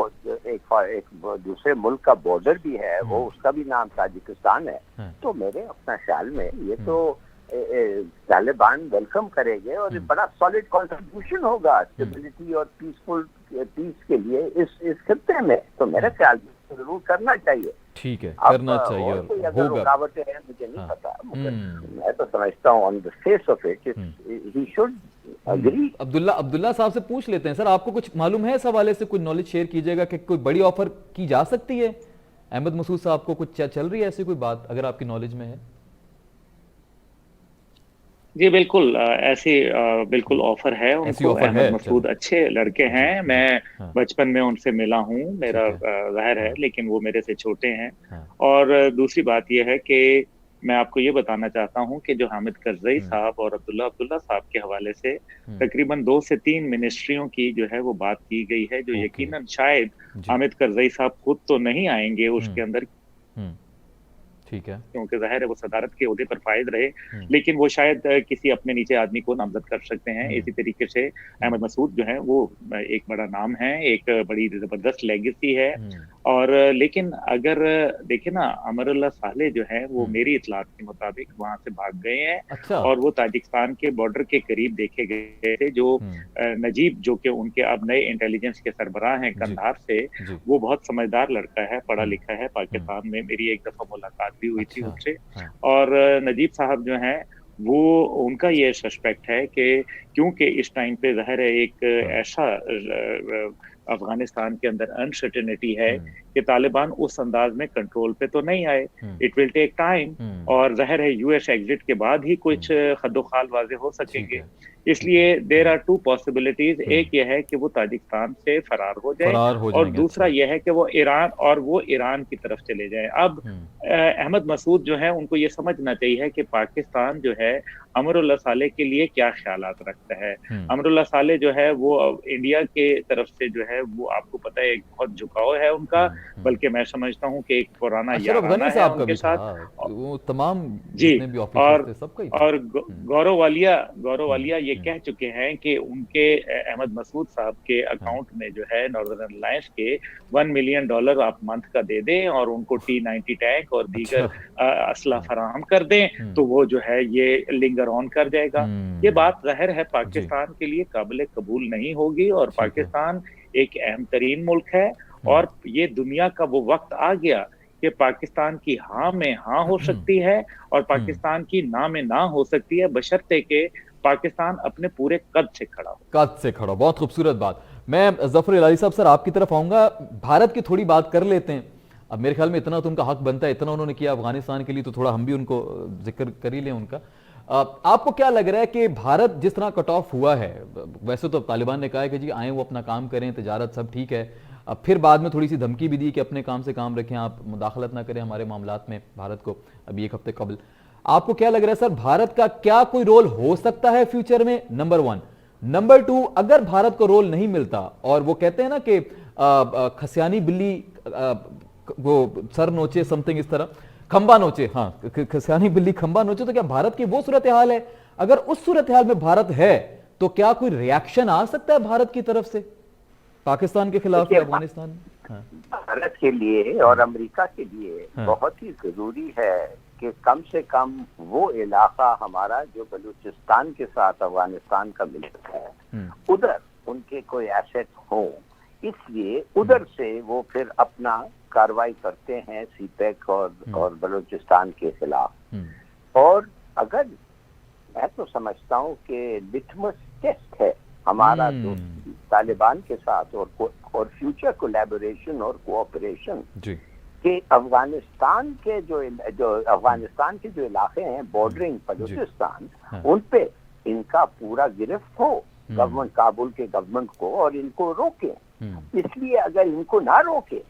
दूसरे मुल्क का बॉर्डर भी है, वो उसका भी नाम ताजिकिस्तान है, हाँ। तो मेरे अपना ख्याल में ये तो तालिबान वेलकम करेंगे और बड़ा सॉलिड कंट्रीब्यूशन होगा स्टेबिलिटी और पीस के लिए इस खित्ते में। तो मेरे ख्याल में जरूर करना चाहिए। ठीक है, अब करना चाहिए और और कोई अगर होगा। रुकावटें हैं मुझे नहीं हाँ। पता, मगर मैं तो समझता हूँ on the face of it he should agree. Abdullah साहब से पूछ लेते हैं। सर आपको कुछ मालूम है इस हवाले से? कुछ नॉलेज शेयर कीजिएगा कि कोई बड़ी ऑफर की जा सकती है अहमद मसूद साहब को? कुछ चल रही है ऐसी कोई बात, अगर आपकी नॉलेज में है? जी बिल्कुल, ऐसी बिल्कुल ऑफर है ऐसी उनको। ऑफर है? अहमद मसूद चलो। अच्छे लड़के हैं, मैं हाँ। बचपन में उनसे मिला हूँ, मेरा ठीक है। जाहिर है, हाँ। लेकिन वो मेरे से छोटे हैं। हाँ। और दूसरी बात यह है कि मैं आपको ये बताना चाहता हूँ कि जो हामिद करजई साहब और अब्दुल्ला साहब के हवाले से तकरीबन 2 से 3 मिनिस्ट्रियों की जो है वो बात की गई है, जो ओके। यकीनन शायद जी। हामिद करजई साहब खुद तो नहीं आएंगे उसके अंदर, ठीक है। क्योंकि जाहिर है वो सदारत के ओहदे पर फायद रहे, लेकिन वो शायद किसी अपने नीचे आदमी को नामजद कर सकते हैं। इसी तरीके से अहमद मसूद जो है वो एक बड़ा नाम है, एक बड़ी जबरदस्त लेगेसी है। और लेकिन अगर देखे ना, अमरुल्लाह सालेह जो है वो मेरी इतलात के मुताबिक वहां से भाग गए हैं। अच्छा। और वो ताजिकिस्तान के बॉर्डर के करीब देखे गए थे। जो नजीब, जो कि उनके अब नए इंटेलिजेंस के सरबराह हैं कंधार से, वो बहुत समझदार लड़का है, पढ़ा लिखा है। पाकिस्तान में मेरी एक दफा मुलाकात भी हुई थी उनसे। और नजीब साहब जो हैं वो, उनका ये सस्पेक्ट है कि क्योंकि इस टाइम पे ज़ाहिर है एक ऐसा अफगानिस्तान के अंदर अनसर्टेनिटी है कि तालिबान उस अंदाज में कंट्रोल पे तो नहीं आए, इट विल टेक टाइम। और जाहिर है यूएस एग्जिट के बाद ही कुछ खद्दोखाल वाजे हो सकेंगे। इसलिए देयर आर 2 पॉसिबिलिटीज, एक यह है कि वो ताजिकिस्तान से फरार हो जाए, और दूसरा यह है कि वो ईरान की तरफ चले जाए। अब अहमद मसूद जो है उनको ये समझना चाहिए कि पाकिस्तान जो है अमरुल्लाह सालेह के लिए क्या ख्यालात रखता है। अमरुल्लाह सालेह जो है वो इंडिया के तरफ से जो है वो, आपको पता है, एक बहुत झुकाव है उनका, बल्कि मैं समझता हूँ कि एक पुराना याराना है उनके साथ। वो तमाम जी, जितने भी ऑफिसर्स थे सबका ही था। और गौरव वालिया ये कह चुके हैं कि उनके अहमद मसूद साहब के अकाउंट में जो है नॉर्दर्न अलायंस के $1 मिलियन आप मंथ का दे दें और उनको T-90 टैंक और दीगर असला फराहम कर दें, तो वो जो है ये लिंगर ऑन कर जाएगा। ये बात जाहिर है पाकिस्तान के लिए काबिल कबूल नहीं होगी, और पाकिस्तान एक अहम तरीन मुल्क है, और ये दुनिया का वो वक्त आ गया कि पाकिस्तान की हाँ में हाँ हो सकती है और पाकिस्तान की ना में ना हो सकती है, बशर्ते के पाकिस्तान अपने पूरे कद से खड़ा हो। बहुत खूबसूरत बात। मैं जफर इलाही साहब सर आपकी तरफ आऊंगा। भारत की थोड़ी बात कर लेते हैं। अब मेरे ख्याल में इतना तो उनका हक बनता है, इतना उन्होंने किया अफगानिस्तान के लिए, तो थोड़ा हम भी उनको जिक्र कर ही लें उनका। आपको क्या लग रहा है कि भारत जिस तरह कट ऑफ हुआ है, वैसे तो तालिबान ने कहा है कि जी आए वो अपना काम करें, तिजारत सब ठीक है, अब फिर बाद में थोड़ी सी धमकी भी दी कि अपने काम से काम रखें, आप मुदाखलत ना करें हमारे मामलात में, भारत को, अभी 1 हफ्ते कबल। आपको क्या लग रहा है सर, भारत का क्या कोई रोल हो सकता है फ्यूचर में? नंबर 1। नंबर 2, अगर भारत को रोल नहीं मिलता, और वो कहते हैं ना कि खसियानी बिल्ली वो सर नोचे, समथिंग इस तरह, खंबा नोचे, हाँ, खसियानी बिल्ली खंबा नोचे, तो क्या भारत की वो सूरत हाल है? अगर उस सूरत हाल में भारत है तो क्या कोई रिएक्शन आ सकता है भारत की तरफ से पाकिस्तान के खिलाफ या अफगानिस्तान में? भारत के लिए और अमेरिका के लिए बहुत ही जरूरी है कि कम से कम वो इलाका हमारा जो बलूचिस्तान के साथ अफगानिस्तान का मिलता है, उधर उनके कोई एसेट हो, इसलिए उधर से वो फिर अपना कार्रवाई करते हैं सीपेक और बलूचिस्तान के खिलाफ। और अगर मैं तो समझता हूँ कि लिटमस टेस्ट है हमारा जो तालिबान के साथ और फ्यूचर कोलैबोरेशन और कोऑपरेशन कि अफगानिस्तान के जो इलाके हैं बॉर्डरिंग बलूचिस्तान, उन पे इनका पूरा गिरफ्त हो गवर्नमेंट, काबुल के गवर्नमेंट को, और इनको रोके। इसलिए अगर इनको ना रोके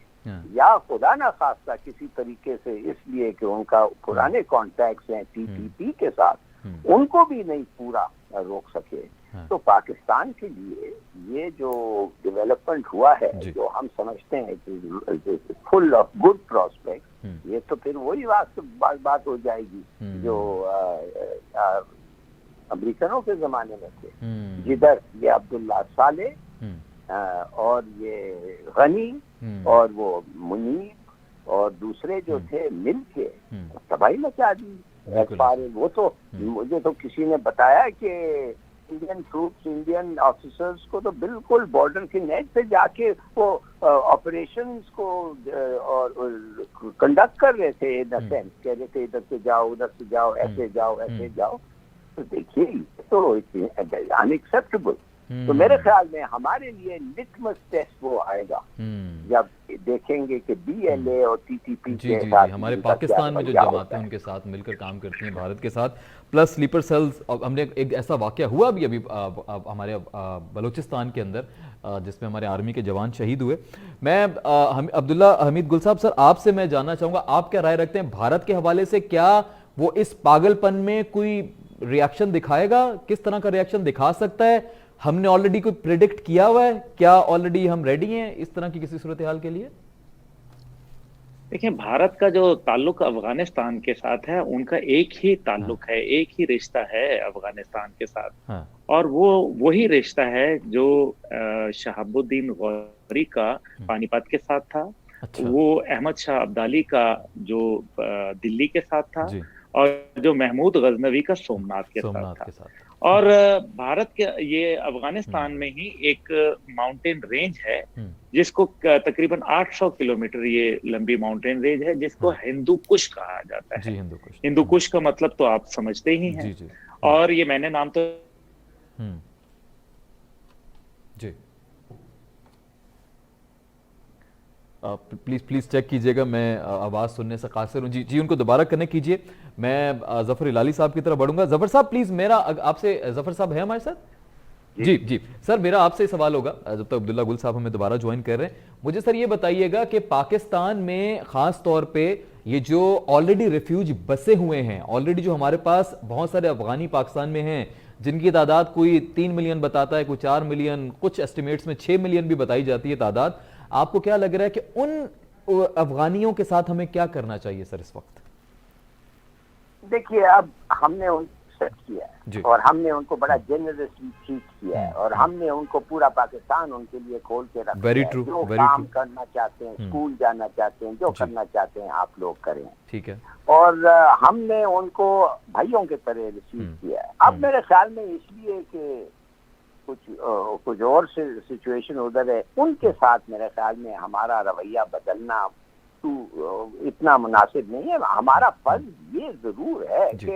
या खुदा ना खास्ता किसी तरीके से, इसलिए कि उनका पुराने कॉन्टैक्ट्स हैं टीपीपी के साथ, उनको भी नहीं पूरा रोक सके, तो पाकिस्तान के लिए ये जो डेवलपमेंट हुआ है, जो हम समझते हैं कि फुल ऑफ गुड प्रोस्पेक्ट, ये तो फिर वही बात हो जाएगी जो अमेरिकनों के जमाने में थे, जिधर ये अब्दुल्ला साले और ये गनी और वो मुनीब और दूसरे जो थे मिलके तबाही मचा दी। वो तो मुझे तो किसी ने बताया कि इंडियन ट्रूप्स, इंडियन ऑफिसर्स को तो बिल्कुल बॉर्डर के नेट पे जाके वो ऑपरेशंस को और कंडक्ट कर रहे थे, इन द सेंस कह रहे थे इधर से जाओ, उधर से जाओ, ऐसे जाओ, ऐसे जाओ। तो देखिए तो अनएक्सेप्टेबल। तो मेरे ख्याल में हमारे लिए लिटमस टेस्ट वो आएगा जब देखेंगे कि बीएलए और टीटीपी के साथ हमारे पाकिस्तान में जो जमातें उनके साथ मिलकर काम करती हैं भारत के साथ, प्लस स्लीपर सेल्स। हमने एक ऐसा वाकया हुआ भी अभी हमारे बलूचिस्तान के अंदर जिसमें हमारे आर्मी के जवान शहीद हुए। मैं अब्दुल्ला हमीद गुल साहब, सर आपसे मैं जानना चाहूंगा आप क्या राय रखते हैं भारत के हवाले से, क्या वो इस पागलपन में कोई रिएक्शन दिखाएगा? किस तरह का रिएक्शन दिखा सकता है? हमने ऑलरेडी कोई प्रेडिक्ट किया हुआ है? क्या ऑलरेडी हम रेडी हैं इस तरह की किसी सूरत हाल के लिए? देखिए, भारत का जो ताल्लुक अफगानिस्तान के साथ है, उनका एक ही ताल्लुक है, एक ही रिश्ता है अफगानिस्तान के साथ। और वो वही रिश्ता है जो शहाबुद्दीन गौरी का पानीपत के साथ था। अच्छा। वो अहमद शाह अब्दाली का जो दिल्ली के साथ था, और जो महमूद गजनवी का सोमनाथ के साथ था। और भारत के ये अफगानिस्तान में ही एक माउंटेन रेंज है जिसको तकरीबन 800 किलोमीटर ये लंबी माउंटेन रेंज है, जिसको हिंदू कुश कहा जाता है। हिंदू कुश का मतलब तो आप समझते ही हैं। जी। और ये मैंने नाम तो जी प्लीज चेक कीजिएगा, मैं आवाज सुनने से कासिर हूं। जी उनको दोबारा कनेक्ट कीजिए। मैं जफर इलाली साहब की तरफ बढ़ूंगा। जफर साहब प्लीज मेरा आपसे, जफर साहब है हमारे साथ? जी सर, मेरा आपसे सवाल होगा जब तक अब्दुल्ला गुल साहब हमें दोबारा ज्वाइन कर रहे हैं। मुझे सर ये बताइएगा कि पाकिस्तान में खास तौर पे ये जो ऑलरेडी रिफ्यूज बसे हुए हैं, ऑलरेडी जो हमारे पास बहुत सारे अफगानी पाकिस्तान में हैं, जिनकी तादाद कोई 3 मिलियन बताता है, कोई 4 मिलियन, कुछ एस्टिमेट्स में 6 मिलियन भी बताई जाती है तादाद। आपको क्या लग रहा है कि उन अफगानियों के साथ हमें क्या करना चाहिए सर इस वक्त? देखिए, अब हमने उनको सेट किया है और हमने उनको बड़ा जेनरसली ट्रीट किया है और हमने उनको पूरा पाकिस्तान उनके लिए खोल के रखा है। जो काम करना चाहते हैं, स्कूल जाना चाहते हैं, जो करना चाहते हैं आप लोग करें, ठीक है। और हमने उनको भाइयों के तरह रिसीव किया है। अब मेरे ख्याल में इसलिए कि कुछ और सिचुएशन उधर है, उनके साथ मेरे ख्याल में हमारा रवैया बदलना इतना मुनासिब नहीं है। हमारा फर्ज ये जरूर है कि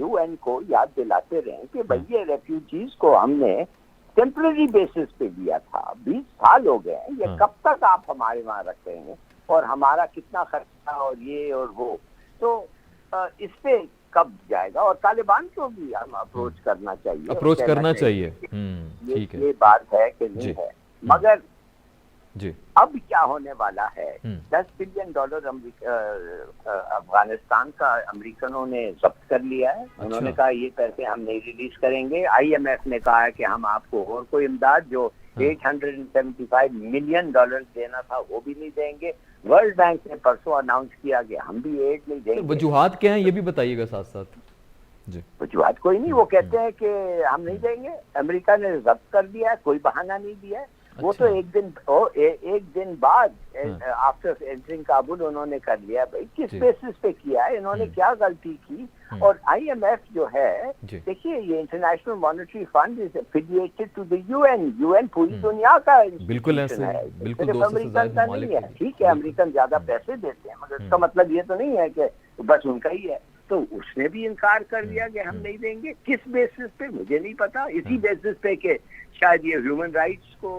यूएन को याद दिलाते रहें कि भाई ये रेफ्यूजीज को हमने टेम्पररी बेसिस पे दिया था, 20 साल हो गए हैं, ये कब तक आप हमारे वहां रख रहे हैं और हमारा कितना खर्चा और ये और वो, तो इस पे कब जाएगा। और तालिबान को भी हम अप्रोच करना चाहिए, ठीक है। ये बात है कि नहीं है, मगर अब क्या होने वाला है, $10 बिलियन अफगानिस्तान का अमेरिकनों ने जब्त कर लिया है। उन्होंने कहा ये पैसे हम नहीं रिलीज करेंगे। IMF ने कहा है कि हम आपको और कोई इमदाद जो $875 मिलियन देना था वो भी नहीं देंगे। वर्ल्ड बैंक ने परसों अनाउंस किया कि हम भी एड नहीं देंगे। वजूहात क्या हैं ये भी बताइएगा साथ साथ। जी, वजूहात कोई नहीं, वो कहते हैं कि हम नहीं देंगे। अमेरिका ने जब्त कर दिया है, कोई बहाना नहीं दिया है। वो तो एक दिन बाद आफ्टर एंटरिंग काबुल उन्होंने कर लिया। भाई किस बेसिस पे किया है, इन्होंने क्या गलती की? और IMF जो है, देखिए ये international monetary fund is affiliated to the UN पूरी दुनिया का बिल्कुल है, बिल्कुल सिर्फ अमेरिकन का नहीं है। ठीक है, अमेरिकन ज्यादा पैसे देते हैं, मगर इसका मतलब ये तो नहीं है कि बस उनका ही है। तो उसने भी इनकार कर दिया कि हम नहीं देंगे। किस बेसिस पे मुझे नहीं पता। इसी बेसिस पे कि शायद ये ह्यूमन राइट्स को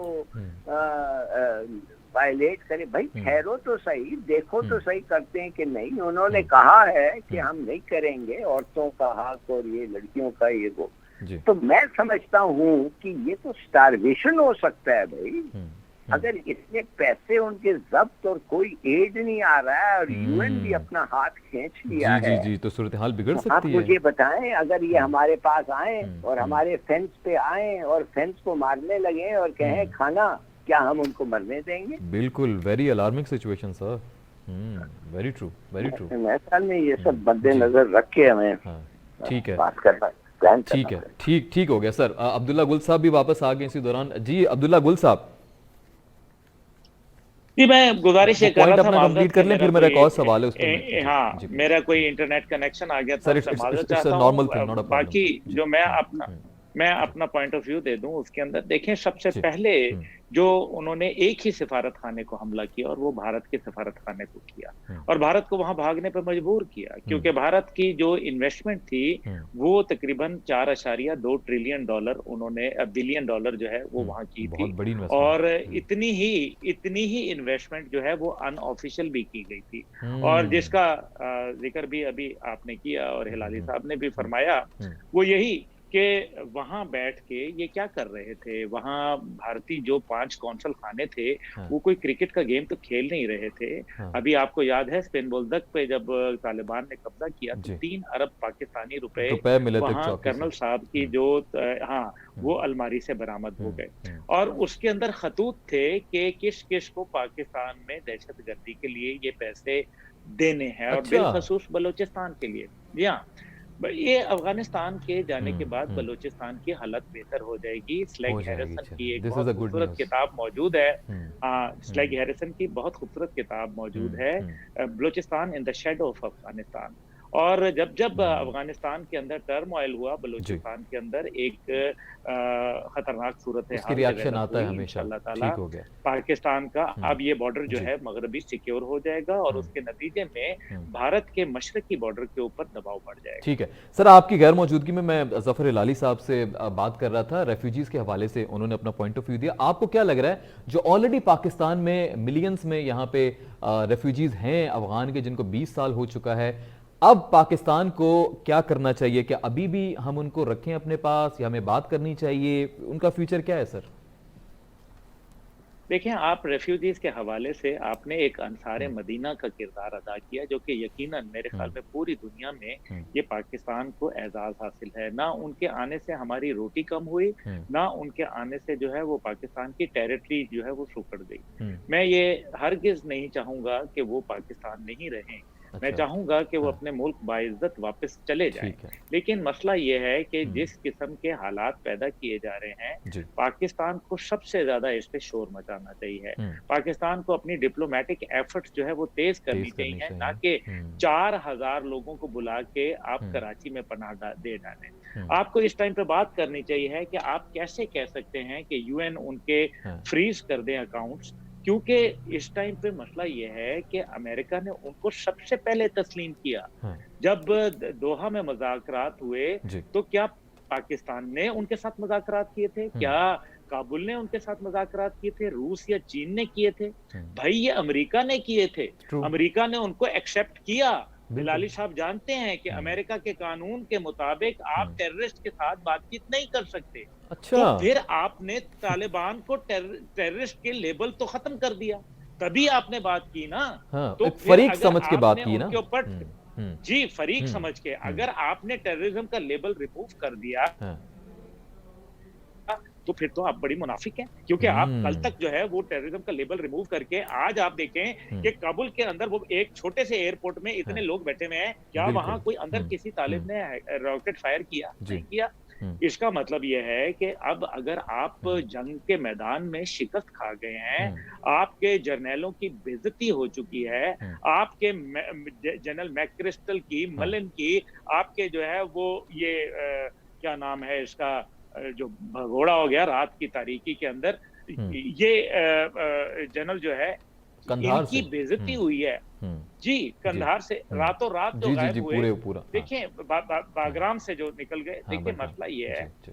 वायलेट करे। भाई ठहरो तो सही, देखो तो सही करते हैं कि नहीं। उन्होंने कहा है कि हम नहीं करेंगे औरतों का हक और ये लड़कियों का ये वो। तो मैं समझता हूँ कि ये तो स्टारवेशन हो सकता है भाई। अगर इतने पैसे उनके जब्त और कोई एड नहीं आ रहा है और यूएन भी अपना हाथ खींच लिया है, जी, तो सूरत हाल बिगड़ सकती है। आप मुझे बताएं, अगर ये हमारे पास आए और हमारे फेंस पे आए और फेंस को मारने लगे और कहें खाना, क्या हम उनको मरने देंगे? बिल्कुल, very alarming situation sir. Very true, very true. मेरे ख्याल में ये सब मद्देनजर रख के हमें ठीक है बात करना, प्लान ठीक है, ठीक हो गया सर। अब्दुल्ला गुल साहब भी वापस आ गए इसी दौरान। जी अब्दुल्ला गुल साहब जी, मैं गुजारिश ये कर रहा था, कंप्लीट कर लें, फिर मेरा एक और सवाल है उस पर। हाँ, मेरा कोई इंटरनेट कनेक्शन आ गया था, माजरत चाहता हूं। बाकी जो मैं अपना पॉइंट ऑफ व्यू दे दूं उसके अंदर। देखें, सबसे पहले जो उन्होंने एक ही सिफारत खाने को हमला किया और वो भारत के सिफारत खाने को किया और भारत को वहां भागने पर मजबूर किया, क्योंकि भारत की जो इन्वेस्टमेंट थी वो तकरीबन 4.2 ट्रिलियन डॉलर उन्होंने बिलियन डॉलर जो है वो वहां की थी। और इतनी ही इन्वेस्टमेंट जो है वो अनऑफिशियल भी की गई थी, और जिसका जिक्र भी अभी आपने किया और हिलाली साहब ने भी फरमाया, वो यही कि वहां बैठ के ये क्या कर रहे थे। वहां भारतीय जो 5 कौंसल खाने थे वो कोई क्रिकेट का गेम तो खेल नहीं रहे थे। अभी आपको याद है स्पेन बोल्दक पे जब तालिबान ने कब्जा किया तो 3 अरब पाकिस्तानी रुपए वहां कर्नल साहब की जो वो अलमारी से बरामद हो गए, और उसके अंदर खतूत थे कि किस किस को पाकिस्तान में दहशतगर्दी के लिए ये पैसे देने हैं, और बिलखसूस बलोचिस्तान के लिए। जी हाँ, ये अफगानिस्तान के जाने के बाद बलूचिस्तान की हालत बेहतर हो जाएगी। स्लैग हैरिसन की एक बहुत खूबसूरत किताब मौजूद है। स्लैग हैरिसन की बहुत खूबसूरत किताब मौजूद है, Balochistan in the shadow of Afghanistan. और जब अफगानिस्तान के अंदर टर्मोइल हुआ, बलूचिस्तान के अंदर एक खतरनाक सूरत है, उसकी रिएक्शन आता है हमेशा, ठीक हो गया पाकिस्तान का। अब ये बॉर्डर जो है मगरबी सिक्योर हो जाएगा और उसके नतीजे में भारत के मशरकी बॉर्डर के ऊपर दबाव बढ़ जाएगा। ठीक है सर, आपकी गैर मौजूदगी में मैं जफर हिलाली साहब से बात कर रहा था रेफ्यूजीज के हवाले से, उन्होंने अपना पॉइंट ऑफ व्यू दिया। आपको क्या लग रहा है जो ऑलरेडी पाकिस्तान में मिलियंस में यहाँ पे रेफ्यूजीज हैं अफगान के, जिनको 20 साल हो चुका है, अब पाकिस्तान को क्या करना चाहिए? क्या अभी भी हम उनको रखें अपने पास या हमें बात करनी चाहिए? उनका फ्यूचर क्या है सर? देखें, आप रेफ्यूजीज के हवाले से आपने एक अंसारे मदीना का किरदार अदा किया, जो कि यकीनन मेरे ख्याल में पूरी दुनिया में ये पाकिस्तान को एजाज हासिल है। ना उनके आने से हमारी रोटी कम हुई, ना उनके आने से जो है वो पाकिस्तान की टेरिटरी जो है वो सुकड़ गई। मैं ये हरगिज नहीं चाहूंगा कि वो पाकिस्तान में ही रहें। मैं चाहूंगा कि वो अपने मुल्क बाइज्जत वापस चले जाएं। लेकिन मसला ये है कि जिस किस्म के हालात पैदा किए जा रहे हैं, पाकिस्तान को सबसे ज्यादा इस पे शोर मचाना चाहिए। पाकिस्तान को अपनी डिप्लोमेटिक एफर्ट्स जो है वो तेज करनी चाहिए, ना कि 4000 लोगों को बुला के आप कराची में पनाह दे डालें। आपको इस टाइम पे बात करनी चाहिए कि आप कैसे कह सकते हैं कि यूएन उनके फ्रीज कर दें अकाउंट्स, क्योंकि इस टाइम पे मसला ये है कि अमेरिका ने उनको सबसे पहले तस्लीम किया। जब दोहा में मुज़ाकरात हुए तो क्या पाकिस्तान ने उनके साथ मुज़ाकरात किए थे? क्या काबुल ने उनके साथ मुज़ाकरात किए थे? रूस या चीन ने किए थे? भाई ये अमेरिका ने किए थे। अमेरिका ने उनको एक्सेप्ट किया। हिलाली साहब जानते हैं कि अमेरिका के कानून के मुताबिक आप टेररिस्ट के साथ बातचीत नहीं कर सकते। अच्छा। तो फिर आपने तालिबान को टेररिस्ट के लेबल तो खत्म कर दिया, तभी आपने बात की ना। तो फरीक समझ के बात की ना, जी फरीक समझ के। अगर आपने टेररिज्म का लेबल रिमूव कर दिया तो फिर तो आप बड़ी मुनाफिक हैं, क्योंकि आप कल तक जो है वो टेररिज्म का लेबल रिमूव करके आज आप देखें कि काबुल के अंदर वो एक छोटे से एयरपोर्ट में इतने लोग बैठे हुए हैं, क्या वहां कोई अंदर किसी तालिब ने रॉकेट फायर किया? नहीं किया। इसका मतलब यह है कि अब अगर आप जंग के मैदान में शिकस्त खा गए हैं, आपके जर्नैलों की बेइज्जती हो चुकी है, आपके जनरल मैक्रिस्टल की, मलिन की, आपके जो है वो ये क्या नाम है इसका, जो भगोड़ा हो गया रात की तारीकी के अंदर, ये जनरल जो है कंधार से इनकी बेइज्जती हुई है। जी, कंधार से रातों रात जो गायब हुए, पूरा देखिए बागराम से जो निकल गए। देखिए मसला ये है जी।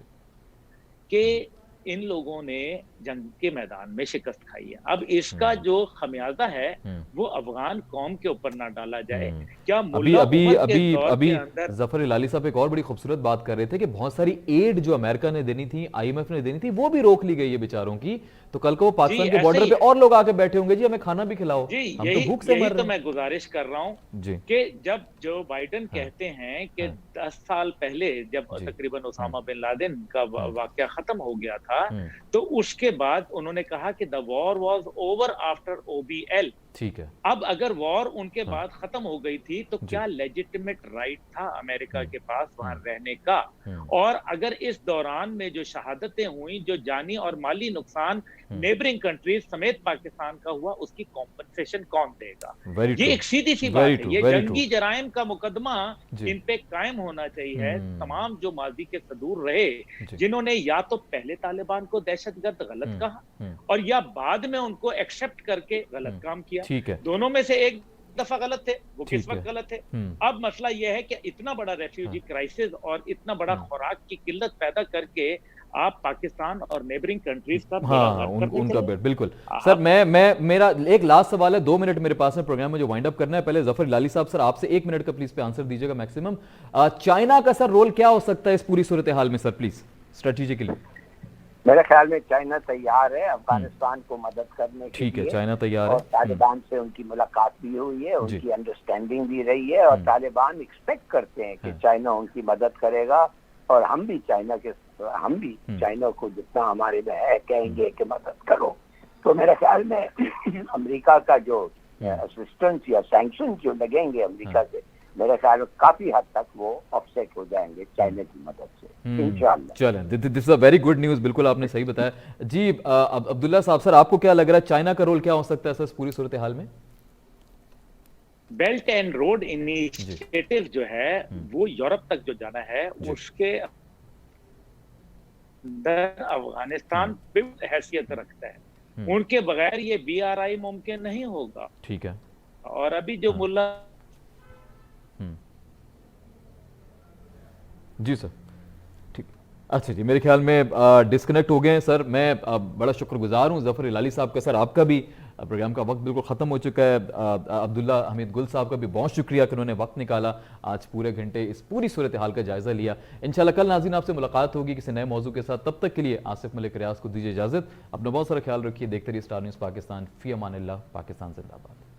कि इन लोगों ने जंग के मैदान में शिकस्त खाई है। अब इसका जो खमियाजा है वो अफगान कौम के ऊपर ना डाला जाए। क्या मुल्ला उमर के दौर के अंदर जफर इलाली साहब एक और बड़ी खूबसूरत बात कर रहे थे कि बहुत सारी एड जो अमेरिका ने देनी थी, IMF ने देनी थी, वो भी रोक ली गई है बेचारों की। तो कल को वो पाकिस्तान के बॉर्डर पे और लोग आके बैठे होंगे, जी हमें खाना भी खिलाओ, जी, हम तो भूख से मर रहे हैं। मैं गुजारिश कर रहा हूँ जी कि जब जो बाइडेन कहते हैं कि 10 साल पहले जब तकरीबन ओसामा बिन लादेन का वाकया खत्म हो गया था, तो उसके बाद उन्होंने कहा कि the war was over after OBL। ठीक है। अब अगर वॉर उनके बाद खत्म हो गई थी तो क्या लेजिटिमेट राइट था अमेरिका के पास वहां रहने का? और अगर इस दौरान में जो शहादतें हुई, जो जानी और माली नुकसान नेबरिंग कंट्रीज समेत पाकिस्तान का हुआ, उसकी कॉम्पनसेशन कौन देगा? ये एक सीधी सी बात है। ये जंगी जराइम का मुकदमा इन पे कायम होना चाहिए। तमाम जो माजी के सदूर रहे, जिन्होंने या तो पहले तालिबान को दहशतगर्द गलत कहा और या बाद में उनको एक्सेप्ट करके गलत काम किया, ठीक है, दोनों में से एक दफा गलत थे, वो किस वक्त गलत थे? अब मसला यह है कि इतना बड़ा रेफ्यूजी क्राइसिस और इतना बड़ा खुराक की किल्लत पैदा करके आप पाकिस्तान और नेबरिंग कंट्रीज का उनका बिल्कुल। सर मेरा एक लास्ट सवाल है, 2 मिनट मेरे पास में, प्रोग्राम मुझे वाइंड अप करना है। पहले जफर इलाली साहब, सर आपसे 1 मिनट का प्लीज पे आंसर दीजिएगा मैक्सिमम। चाइना का सर रोल क्या हो सकता है इस पूरी सूरत हाल में सर, प्लीज स्ट्रेटेजिकली? मेरे ख्याल में चाइना तैयार है अफगानिस्तान को मदद करने के लिए। ठीक है, चाइना तैयार है। और तालिबान से उनकी मुलाकात भी हुई है, उनकी अंडरस्टैंडिंग भी रही है, और तालिबान एक्सपेक्ट करते हैं कि चाइना उनकी मदद करेगा, और हम भी चाइना को जितना हमारे में है कहेंगे कि मदद करो। तो मेरे ख्याल में अमेरिका का जो असिस्टेंस या सैंक्शन जो लगेंगे अमेरिका से, मेरे ख्याल में काफी हद तक वो ऑफसेट हो जाएंगे चाइना की मदद से, इंशाअल्लाह। चलें, this is a very good news, बिल्कुल आपने सही बताया जी। अब्दुल्ला साहब, सर आपको क्या लग रहा है, चाइना का रोल क्या हो सकता है सर इस पूरी सूरत हाल में? बेल्ट एंड रोड इनिशिएटिव जो है वो यूरोप तक जो जाना है, उसके अंदर अफगानिस्तान पे हैसियत रखता है। उनके बगैर ये BRI मुमकिन नहीं होगा। ठीक है। और अभी जो मुल्ला जी सर, ठीक, अच्छा जी, मेरे ख्याल में डिस्कनेक्ट हो गए हैं सर। मैं बड़ा शुक्रगुजार हूँ जफर इलाली साहब का। सर आपका भी प्रोग्राम का वक्त बिल्कुल ख़त्म हो चुका है। अब्दुल्ला हमीद गुल साहब का भी बहुत शुक्रिया कि उन्होंने वक्त निकाला, आज पूरे घंटे इस पूरी सूरत हाल का जायज़ा लिया। इंशाल्लाह कल नाज़रीन आपसे मुलाकात होगी किसी नए मौजू के साथ। तब तक के लिए आसिफ मलिक रियाज को दीजिए इजाज़त। अपना बहुत सारा ख्याल रखिए। देखते रहिए स्टार न्यूज़ पाकिस्तान। फ़ी अमानिल्लाह। पाकिस्तान जिंदाबाद।